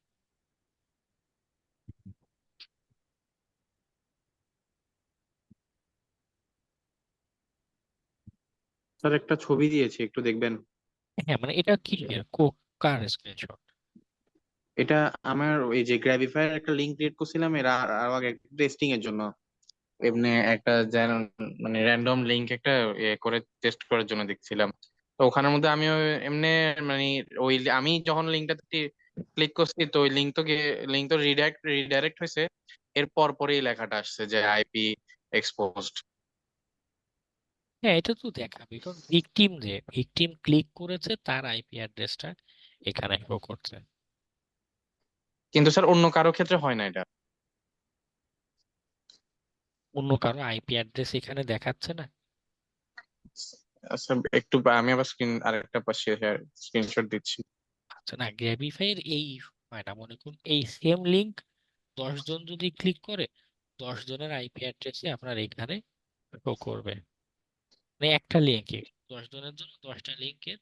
স্যার একটা ছবি দিয়েছি, একটু দেখবেন। হ্যাঁ, মানে এটা কি কার স্ক্রিনশট? এটা আমার ওই যে গ্র্যাবিফায়ার একটা লিঙ্ক ক্রিয়েট করছিলাম এর আর আগে টেস্টিং এর জন্য, এমনি একটা মানে র্যান্ডম লিঙ্ক একটা করে টেস্ট করার জন্য দেখছিলাম। তো ওখানের মধ্যে আমি এমনি মানে ওই আমি যখন লিঙ্কটাতে ক্লিক করছি তো ওই লিঙ্ক তো রিডাইরেক্ট হয়েছে, এর পর পরেই লেখাটা আসছে যে আইপি এক্সপোজড। হ্যাঁ, এটা তো দেখাবে, কারণ ভিকটিম, যে ভিকটিম ক্লিক করেছে তার আইপি অ্যাড্রেসটা এখানে শো করছে। কিন্তু স্যার অন্য কারো ক্ষেত্রে হয় না এটা। অন্য কারো আইপি অ্যাড্রেস এখানে দেখাচ্ছে না। আচ্ছা একটু আমি আবার আরেকটা পাশে স্ক্রিনশট দিচ্ছি। আচ্ছা, না গ্র্যাবিফাইয়ের এই হয় না, মনে করুন এই সেম লিঙ্ক 10 জন যদি ক্লিক করে, 10 জনের আইপি অ্যাড্রেসই আপনার এখানে শো করবে। মানে একটা লিঙ্কে 10 জনের জন্য 10টা লিঙ্কের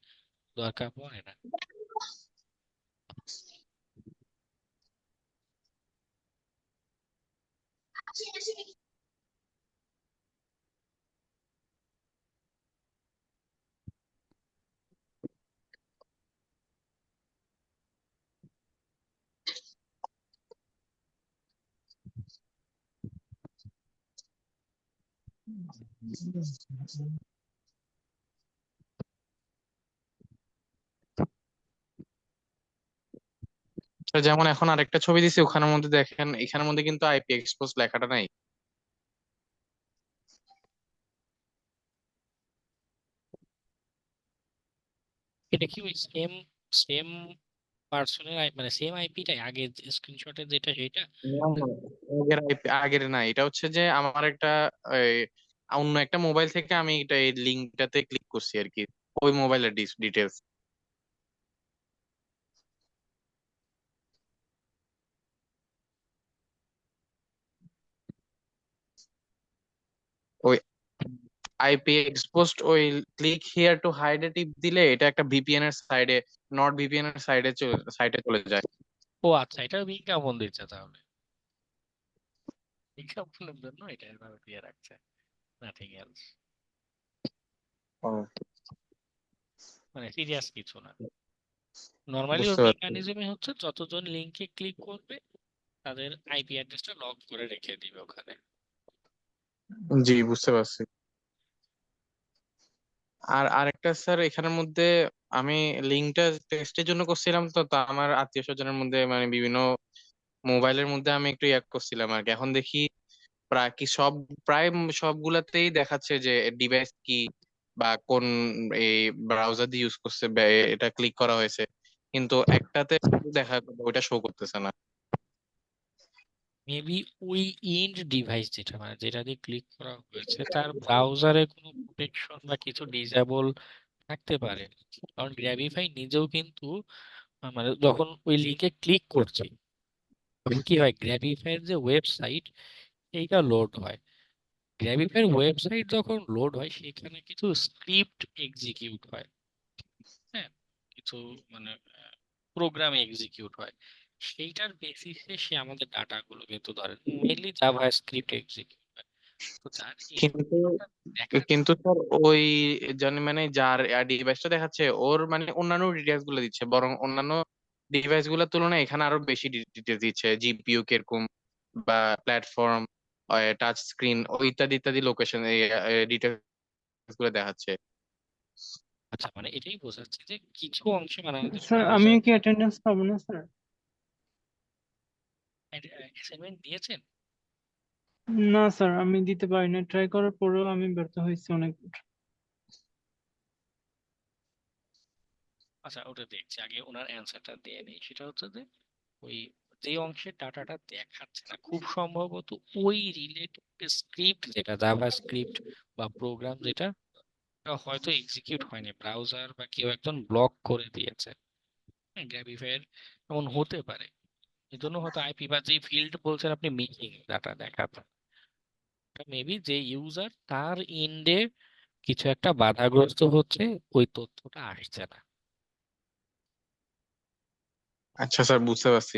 দরকার পড়ে না। তো যেমন এখন আরেকটা ছবি দিছি, ওখানের মধ্যে দেখেন এখানের মধ্যে কিন্তু আইপি এক্সপোজ লেখাটা নাই। এটা কি ওই সেম সেম পার্সনের মানে সেম আইপিটাই আগে স্ক্রিনশটে যেটা সেটা? না, না, আগের না, এটা হচ্ছে যে আমার একটা এই, অন্য একটা মোবাইল থেকে আমি এটা এই লিঙ্কটাতে ক্লিক করছি আর কি, ওই মোবাইলের ডিটেলস। ওই আইপি এক্সপোজড ওই ক্লিক হিয়ার টু হাইড এ টিপ দিলে এটা একটা ভিপিএন এর সাইডে, নট ভিপিএন এর সাইডে চলে যায়। ও আচ্ছা, এটা বিজ্ঞাপন দিচ্ছে তাহলে। বিজ্ঞাপনের জন্য এটা এভাবে দিয়ে রাখছে, নাথিং এলস। ও, মানে সিরিয়াস কিছু না। নর্মালি ওর বুঝতে পারছি। মেকানিজমে হচ্ছে যতজন লিংকে ক্লিক করবে তাদের আইপি অ্যাড্রেসটা লক করে রেখে দিবে ওখানে। জি বুঝতে পারছি। আর আরেকটা স্যার এখানের মধ্যে আমি লিঙ্কটা টেস্টের জন্য করছিলাম, তো তা আমার আত্মীয় স্বজনের মধ্যে মানে বিভিন্ন মোবাইলের মধ্যে আমি একটু ইয়াক করছিলাম আর কি। এখন দেখি প্রায় কি প্রায় সবগুলাতেই দেখাচ্ছে যে ডিভাইস কি বা কোন এই ব্রাউজার দিয়ে ইউজ করছে বা এটা ক্লিক করা হয়েছে, কিন্তু একটাতে দেখা ওইটা শো করতেছে না। মেবি ওই এন্ড ডিভাইস যেটা মানে যেটা দিয়ে ক্লিক করা হয়েছে তার ব্রাউজারে কোনো প্রোটেকশন বা কিছু ডিসেবল থাকতে পারে। কারণ গ্র্যাবিফাই নিজেও কিন্তু মানে যখন ওই লিংকে ক্লিক করছি তখন কি হয়, গ্র্যাবিফাইয়ের যে ওয়েবসাইট এইটা লোড হয়। গ্র্যাবিফাইয়ের ওয়েবসাইট যখন লোড হয় সেখানে কিছু স্ক্রিপ্ট এক্সিকিউট হয়, হ্যাঁ, কিছু মানে প্রোগ্রাম এক্সিকিউট হয়, সেইটার বেসিসে সে আমাদের ডাটাগুলো কিন্তু ধরে, মেইনলি জাভা স্ক্রিপ্ট এক্সিকিউট হয়। তো যার এই কিন্তু দেখাচ্ছে কিন্তু স্যার ওই মানে যার ডিভাইসটা দেখাচ্ছে ওর মানে অন্যান্য ডিটেলস গুলো দিচ্ছে, বরং অন্যান্য ডিভাইস গুলোর তুলনায় এখানে আরো বেশি ডিটেলস দিচ্ছে, জিপিইউ কিরকম বা প্ল্যাটফর্ম, টাচ স্ক্রিন ও ইত্যাদি ইত্যাদি লোকেশন ডিটেলস গুলো দেখাচ্ছে। আচ্ছা, মানে এটাই বোঝাচ্ছে যে কিছু অংশে মানে আমাদের স্যার আমি ব্রাউজার কি অ্যাটেন্ডেন্স পাবো না স্যার? অ্যাসাইনমেন্ট দিয়েছেন? না স্যার, আমি দিতে পারি না, ট্রাই করার পরেও আমি ব্যর্থ হয়েছি অনেক। আচ্ছা, ওটা দেখছি, আগে ওনার অ্যান্সারটা দিয়ে নেই। সেটা হচ্ছে যে ওই যে অংশের ডাটাটা দেখাচ্ছে না, খুব সম্ভবত ওই রিলেটেড স্ক্রিপ্ট যেটা জাভা স্ক্রিপ্ট বা প্রোগ্রাম যেটা ওটা হয়তো এক্সিকিউট হয়নি, ব্রাউজার বা কেউ একজন ব্লক করে দিয়েছে। হ্যাঁ, গ্র্যাবিফাইয়ের এমন হতে পারে, এই জন্য হয়তো আইপি বা যে ফিল্ড বলছেন আপনি মিসিং ডাটা দেখাচ্ছে, মেবি যে ইউজার তার ইন্ডে কিছু একটা বাধাগ্রস্ত হচ্ছে, ওই তথ্যটা আসছে না। আচ্ছা স্যার, বুঝতে পারছি।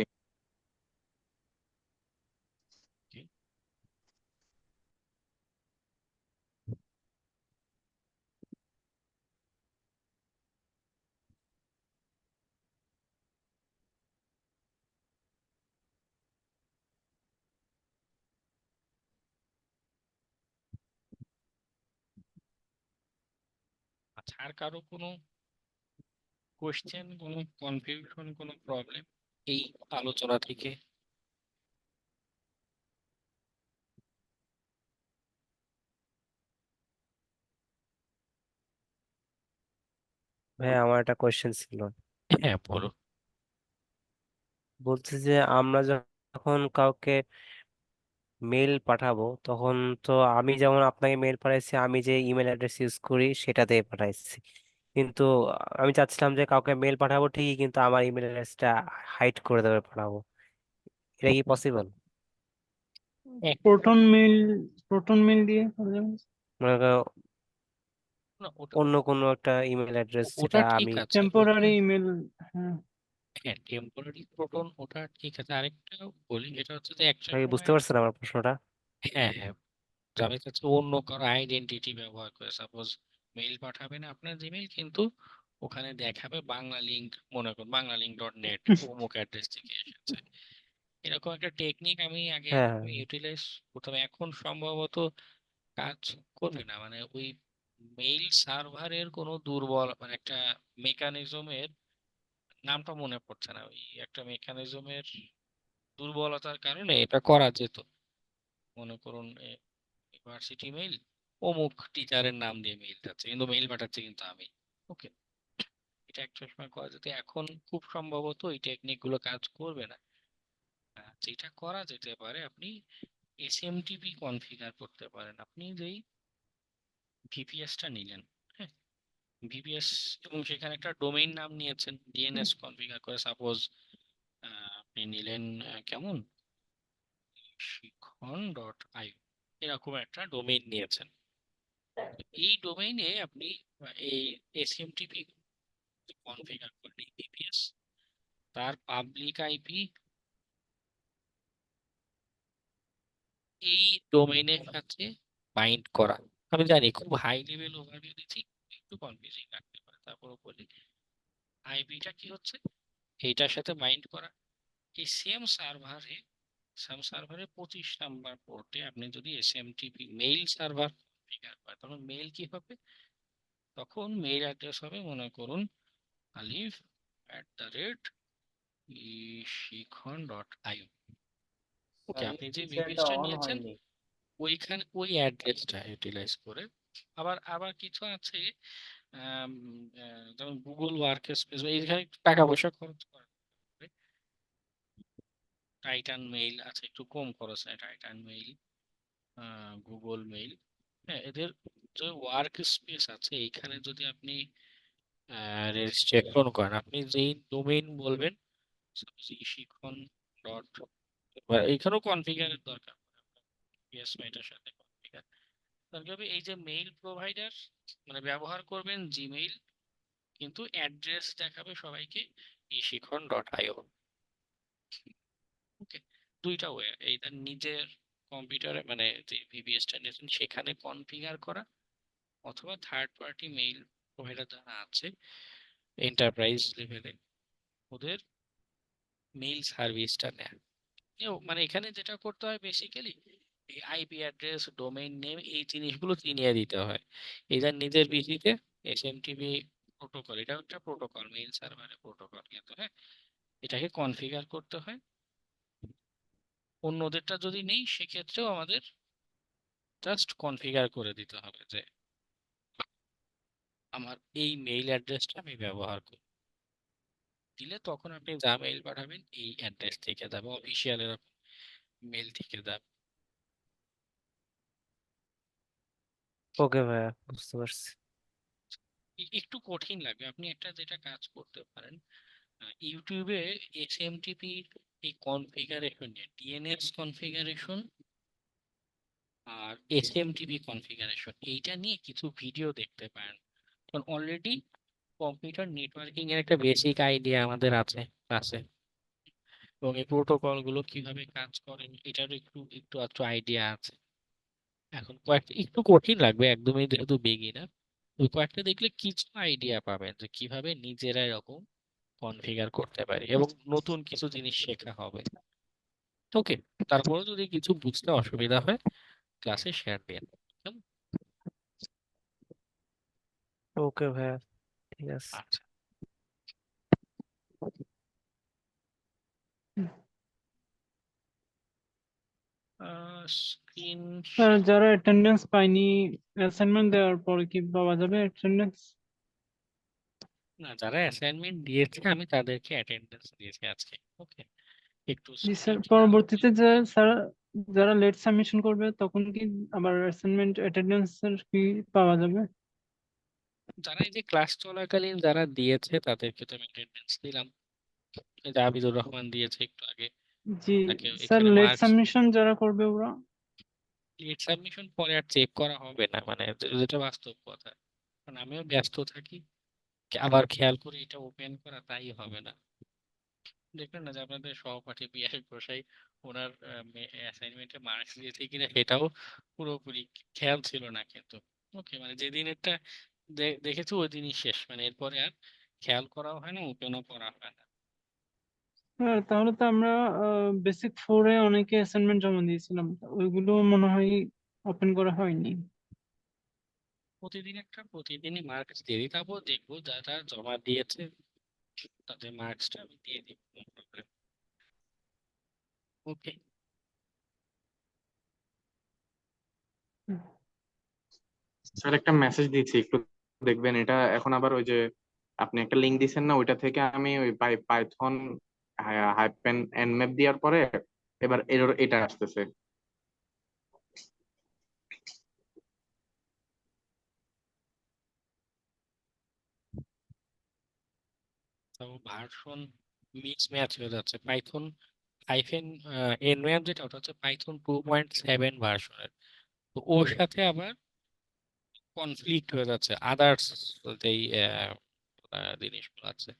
আচ্ছা, আর কারো কোনো কোশ্চেন, কোনো কনফিউশন, কোনো প্রবলেম এই আলোচনা থেকে? ভাই আমার একটা কোয়েশ্চেন ছিল। হ্যাঁ, বলো। বলছি যে আমরা যখন কাউকে মেল পাঠাবো তখন তো আমি যেমন আপনাকে মেল পাঠাইছি, আমি যে ইমেল অ্যাড্রেস ইউজ করি সেটা দিয়ে পাঠাইছি, কিন্তু আমি চাচ্ছিলাম যে কাউকে মেল পাঠাবো ঠিকই, কিন্তু আমার ইমেল অ্যাড্রেসটা হাইড করে দেবে পাঠাবো, এটা কি possible? Proton mail, proton mail দিয়ে করা যাবে? মনে করো না, ওটা অন্য কোনো একটা ইমেল অ্যাড্রেস যেটা ওটা ঠিক আমি আছে, টেম্পোরারি ইমেল। হ্যাঁ হ্যাঁ, টেম্পোরারি প্রোটন ওটা ঠিক আছে। আরেকটা বলি, এটা হচ্ছে যে একটা ভাই বুঝতে সময়, পারছেন আমার প্রশ্নটা? হ্যাঁ হ্যাঁ, আমি চাচ্ছি অন্য কারো আইডেন্টিটি ব্যবহার করে, সাপোজ মেইল পাঠাবেন আপনার জিমেইল, কিন্তু ওখানে দেখাবে বাংলা লিঙ্ক, মনে করুন banglalink.net অমুক অ্যাড্রেস থেকে এসেছে। এরকম একটা টেকনিক আমি আগে হ্যাঁ হ্যাঁ ইউটিলাইজ করতাম, এখন সম্ভবত কাজ করবে না। মানে ওই মেইল সার্ভারের কোনো দুর্বল মানে একটা মেকানিজমের, নামটা মনে পড়ছে না, ওই একটা মেকানিজমের দুর্বলতার কারণে এটা করা যেত। মনে করুন ইউনিভার্সিটি মেইল, অমুক টিচারের নাম দিয়ে মেইল যাচ্ছে, কিন্তু মেইল পাঠাচ্ছে কিন্তু আমি। ওকে, এটা একটা সময় করা যেত, এখন খুব সম্ভবত এই টেকনিক গুলো কাজ করবে না। যেটা করা যেতে পারে, আপনি এসএমটিপি কনফিগার করতে পারেন। আপনি যেই ভিপিএসটা নিলেন, হ্যাঁ, ভিপিএস, এবং সেখানে একটা ডোমেইন নাম নিয়েছেন, ডিএনএস কনফিগার করে, সাপোজ আপনি নিলেন কেমন শিখন.আই, এরকম একটা ডোমেইন নিয়েছেন। এই ডোমেইনে আপনি এই এসএমটিপি কনফিগার করেন, ভিপিএস, তার পাবলিক আইপি এই ডোমেইনের সাথে বাইন্ড করা। আমি জানি খুব হাই লেভেল ওভারভিউ দিচ্ছি, একটু কনফিউজিং লাগতে পারে, তারপর বলি আইপিটা কি হচ্ছে, এইটার সাথে বাইন্ড করা। এই সেম সার্ভারে 25 নাম্বার পোর্টে আপনি যদি এসএমটিপি মেইল সার্ভার কনফিগার করেন, তখন মেইল কি হবে, তখন মেইল অ্যাড্রেস হবে মনে করুন alif@শিখন.আই। ওকে, স্যার আপনি এই যে ফিচারটা ভিপিএসটা অন নিয়েছেন হয়নি। ওইখানে ওই অ্যাড্রেসটা ইউটিলাইজ করে, আবার আবার কিছু আছে, আম, যেমন গুগল ওয়ার্ক স্পেস, এইখানে একটু টাকা পয়সা খরচ করে। টাইটান মেইল আছে, একটু কম খরচ হয় টাইটান মেইল, গুগল মেইল। হ্যাঁ, এদের যে ওয়ার্ক স্পেস আছে এইখানে যদি আপনি রেজিস্ট্রেশন করেন, আপনি যেই ডোমেইন বলবেন, সাপোজ ইশিখন ডট, এইখানেও কনফিগারের দরকার, ভিপিএস এটার সাথে কনফিগার। তাহলে হবে এই যে মেইল প্রোভাইডার মানে ব্যবহার করবেন জিমেইল, কিন্তু অ্যাড্রেস দেখাবে সবাইকে ishikon.io। ওকে, দুইটা ওয়ে, এইটা নিজের কম্পিউটারে মানে যে ভিপিএসটা নিয়েছেন সেখানে কনফিগার করা, অথবা থার্ড পার্টি মেইল প্রোভাইডার যারা আছে এন্টারপ্রাইজ লেভেলে ওদের মেইল সার্ভিসটা নেয়। মানে এখানে যেটা করতে হয় বেসিক্যালি এই আইপি অ্যাড্রেস, ডোমেইন নেম, এই জিনিসগুলো চিনিয়ে দিতে হয়। এদের নিজের পিসিতে এসএমটিপি প্রোটোকল, এটা একটা প্রোটোকল, মেইল সার্ভারের প্রোটোকল, কিন্তু হ্যাঁ এটাকে কনফিগার করতে হয়। অন্যদেরটা যদি নেই সেক্ষেত্রেও আমাদের জাস্ট কনফিগার করে দিতে হবে যে আমার এই মেইল অ্যাড্রেসটা আমি ব্যবহার করি, দিলে তখন আপনি যা মেইল পাঠাবেন এই অ্যাড্রেস থেকে যাবে, অফিসিয়াল এরকম মেইল থেকে যাবে। ওকে ভাইয়া, বুঝতে পারছি। একটু কঠিন লাগবে, আপনি একটা যেটা কাজ করতে পারেন ইউটিউবে এসএমটিপি এই কনফিগারেশন নিয়ে ডিএনএস কনফিগারেশন আর এসএমটিপি কনফিগারেশন এইটা নিয়ে কিছু ভিডিও দেখতে পারেন, কারণ অলরেডি কম্পিউটার নেটওয়ার্কিং এর একটা বেসিক আইডিয়া আমাদের আছে ক্লাসে, এবং এই প্রোটোকল গুলো কিভাবে কাজ করে এটারও একটু একটু একটু আইডিয়া আছে। এখন কয়েকটা একটু কঠিন লাগবে একদমই যেহেতু বেগিনার, ওই কয়েকটা দেখলে কিছু আইডিয়া পাবেন যে কিভাবে নিজেরা এরকম কনফিগার করতে পারি, এবং নতুন কিছু জিনিস শেখা হবে। ওকে, তারপরে যদি কিছু বুঝতে অসুবিধা হয় ক্লাসে শেয়ার দিন, কেমন? ওকে ভাইয়া, ঠিক আছে। আচ্ছা, স্ক্রিন স্যার যারা অ্যাটেন্ডেন্স পায়নি অ্যাসাইনমেন্ট দেওয়ার পরে কি পাওয়া যাবে অ্যাটেন্ডেন্স? না, যারা অ্যাসাইনমেন্ট দিয়েছে আমি তাদেরকে অ্যাটেন্ডেন্স দিয়েছি আজকে। ওকে, একটু জি স্যার, স্পিড পরবর্তীতে যে স্যার যারা লেট সাবমিশন করবে তখন কি আবার অ্যাসাইনমেন্ট অ্যাটেন্ডেন্স কি পাওয়া যাবে? যারা এই যে ক্লাস চলাকালীন যারা দিয়েছে তাদেরকে তো আমি অ্যাটেন্ডেন্স দিলাম। এই যে আবিদুর রহমান দিয়েছে একটু আগে, জি তাকে স্যার, এখানে লেট মার্কস, সাবমিশন যারা করবে ওরা? লেট সাবমিশন পরে আর চেক করা হবে না, মানে যেটা বাস্তব কথা, কারণ আমিও ব্যস্ত থাকি, আবার খেয়াল করে এটা ওপেন করা তাই হবে না। দেখলেন না যে আপনাদের সহপাঠী পিয়াস গোসাই ওনার অ্যাসাইনমেন্টে মার্কস দিয়েছে কিনা সেটাও পুরোপুরি খেয়াল ছিল না, কিন্তু ওকে মানে যেদিন এটা দেখেছি ওই দিনই শেষ, মানে এরপরে আর খেয়াল করাও হয় না, ওপেনও করা হয় না। হ্যাঁ, তাহলে তো আমরা বেসিক 4-এ অনেকে অ্যাসাইনমেন্ট জমা দিয়েছিলাম, ওইগুলো মনে হয় ওপেন করা হয়নি। প্রতিদিনই মার্কস দিয়ে দিই, তারপর দেখবো যারা জমা দিয়েছে তাদের মার্কসটা আমি দিয়ে দিব, ওকে। স্যার একটা মেসেজ দিচ্ছি, একটু দেখবেন এটা। এখন আবার ওই যে আপনি একটা লিঙ্ক দিচ্ছেন না, ওইটা থেকে আমি ওই পাইথন হাইপেন এনম্যাপ দেওয়ার পরে এবার এরর এটা আসতেছে। তো ভার্সন মিক্স ম্যাচ হয়ে যাচ্ছে, পাইথন হাইফেন এনভ্যাপ যেটা ওটা হচ্ছে পাইথন 2.7 ভার্সনের, তো ওর সাথে আবার কনফ্লিক্ট হয়ে যাচ্ছে আদার্স যেই জিনিসগুলো আছে।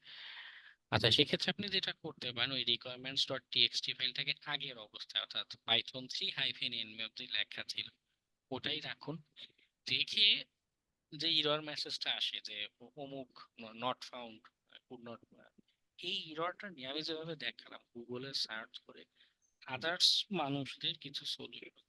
আচ্ছা, সেক্ষেত্রে আপনি যেটা করতে পারেন ওই রিকোয়ারমেন্টস ডট টিএক্সটি ফাইলটাকে আগের অবস্থায় অর্থাৎ পাইথন 3-nmap যে লেখা ছিল ওটাই রাখুন, দেখে যে ইরর মেসেজটা আসে যে অমুক নট ফাউন্ড, কুড নট, এই ইররটা নিয়ে আমি যেভাবে দেখালাম গুগলে সার্চ করে আদার্স মানুষদের কিছু সলিউশন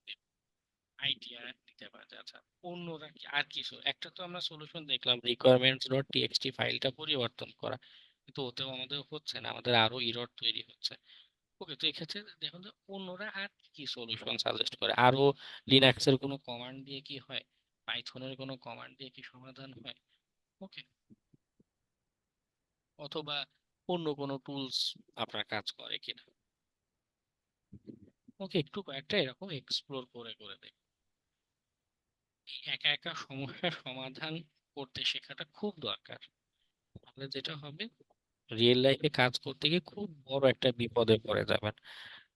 আইডিয়া দিতে পারে। আচ্ছা, অন্যরা কি আর কিছু, একটা তো আমরা সলিউশন দেখলাম রিকোয়ারমেন্টস ডট টিএক্সটি ফাইলটা পরিবর্তন করা, কিন্তু ওতেও আমাদের হচ্ছে না, আমাদের আরো ইরর তৈরি হচ্ছে। ওকে, তো এক্ষেত্রে দেখুন যে অন্যরা আর কি সলিউশন সাজেস্ট করে, আরো লিনাক্সের কোনো কমান্ড দিয়ে কি হয়, পাইথনের কোনো কমান্ড দিয়ে কি সমাধান হয়, ওকে, অথবা অন্য কোনো টুলস আপনার কাজ করে কিনা, ওকে, একটু কয়েকটা এরকম এক্সপ্লোর করে করে দেখুন। এই একা একা সমস্যার সমাধান করতে শেখাটা খুব দরকার, তাহলে যেটা হবে রিয়েল লাইফে কাজ করতে গিয়ে খুব বড় একটা বিপদে পড়ে যাবেন,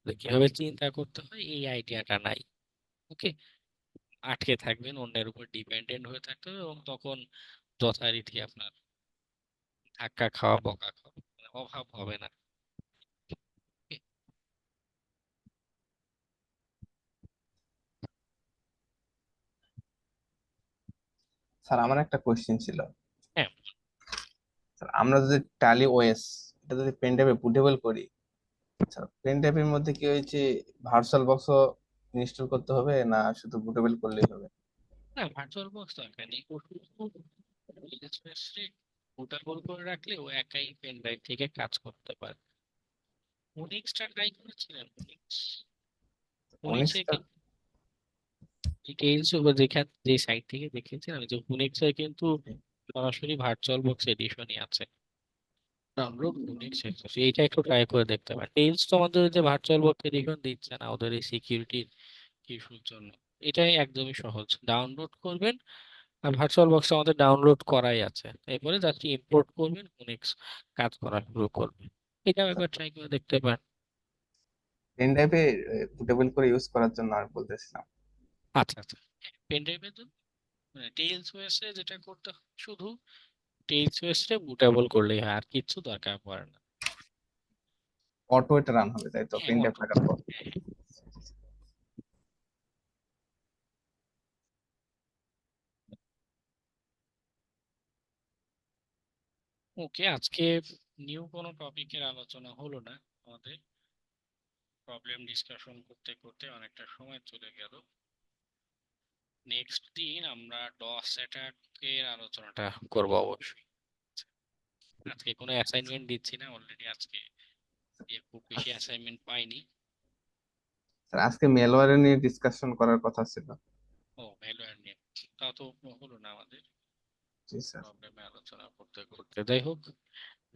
যে কিভাবে চিন্তা করতে হয় এই আইডিয়াটা নাই, ওকে, আটকে থাকবেন, অন্যের উপর ডিপেন্ডেন্ট হয়ে থাকতে হবে, এবং তখন যথারীতি আপনার ধাক্কা খাওয়া, বকা খাওয়া মানে অভাব হবে না। Okay? স্যার আমার একটা কোশ্চেন ছিল। হ্যাঁ, স্যার আমরা যদি ট্যালি ওএস এটা যদি পেন ড্রাইভে বুটেবল করি, আচ্ছা পেন ড্রাইভের মধ্যে কি হয়েছে ভার্চুয়াল বক্সও ইনস্টল করতে হবে না শুধু বুটেবল করলেই হবে? না ভার্চুয়াল বক্স দরকার নেই, ও শুধু পোর্টেবল করে রাখলে ও একাই পেন ড্রাইভ থেকে কাজ করতে পারে। উনিক্সটা ট্রাই করেছিলেন? উনিক্সে অনেকটা। ডিটেইলস যে সাইট থেকে দেখেছিলাম যে উনিক্সে কিন্তু সরাসরি ভার্চুয়াল বক্স এডিশনই আছে, ডাউনলোড উনিক্স এক্সেস, এইটা একটু ট্রাই করে দেখতে পারেন। টেইলস তো আমাদের যে ভার্চুয়াল বক্স এডিশন দিচ্ছে না ওদের এই সিকিউরিটি ইস্যুর জন্য। এটাই একদমই সহজ, ডাউনলোড করবেন, আর ভার্চুয়াল বক্স আমাদের ডাউনলোড করাই আছে, এরপরে জাস্ট ইম্পোর্ট করবেন, উনিক্স কাজ করা শুরু করবে। এটাও একবার ট্রাই করে দেখতে পারেন। পেন ড্রাইভে বুটেবল করে ইউজ করার জন্য আমি বলতেছিলাম। আচ্ছা আচ্ছা, পেন ড্রাইভের জন্য টেইলস ওএসে যেটা করতে হয়, শুধু টেইলস ওএসে বুটেবল করলেই হয়, আর কিছু দরকার পড়ে না। অটো এটা রান হবে তাই তো হ্যাঁ পেন ড্রাইভ অটো, লাগার পর? ওকে, আজকে নিউ কোনো টপিকের আলোচনা হলো না আমাদের, প্রবলেম ডিসকাশন করতে করতে অনেকটা সময় চলে গেল। নেক্সট দিন আমরা ডস অ্যাটাকের আলোচনাটা করব অবশ্যই। আজকে কোনো অ্যাসাইনমেন্ট দিচ্ছি না, অলরেডি আজকে খুব বেশি অ্যাসাইনমেন্ট পাইনি। স্যার আজকে মেলওয়্যার নিয়ে ডিসকাশন করার কথা ছিল। ও ম্যালওয়্যার নিয়ে, তাও তো হলো না আমাদের, জি স্যার। প্রবলেমে আলোচনা করতে করতে। যাই হোক,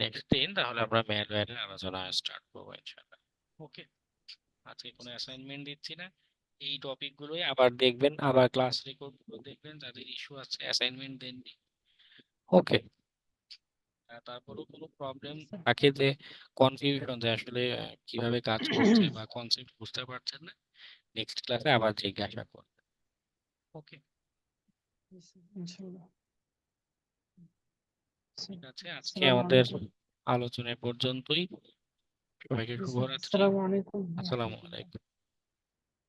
নেক্সট দিন তাহলে আমরা ম্যালওয়্যারের আলোচনা স্টার্ট করবো ইনশাআল্লাহ। ওকে, আজকে কোনো অ্যাসাইনমেন্ট দিচ্ছি না, এই টপিক গুলোই আবার দেখবেন, আবার ক্লাস রেকর্ড গুলো দেখবেন, যাদের ইস্যু আছে অ্যাসাইনমেন্ট দেননি। ওকে, তারপরেও কোনো প্রবলেম থাকে যে কনফিউশন যে আসলে কিভাবে কাজ করছে বা কনসেপ্ট বুঝতে পারছেন না, নেক্সট ক্লাসে আবার জিজ্ঞাসা করবেন। ওকে, ইনশাআল্লাহ। ঠিক আছে, আজকে আসসালামু আমাদের আলাইকুম। আলোচনা এ পর্যন্তই। সবাইকে শুভরাত্রি, আসসালামু আলাইকুম। আসসালামু আলাইকুম।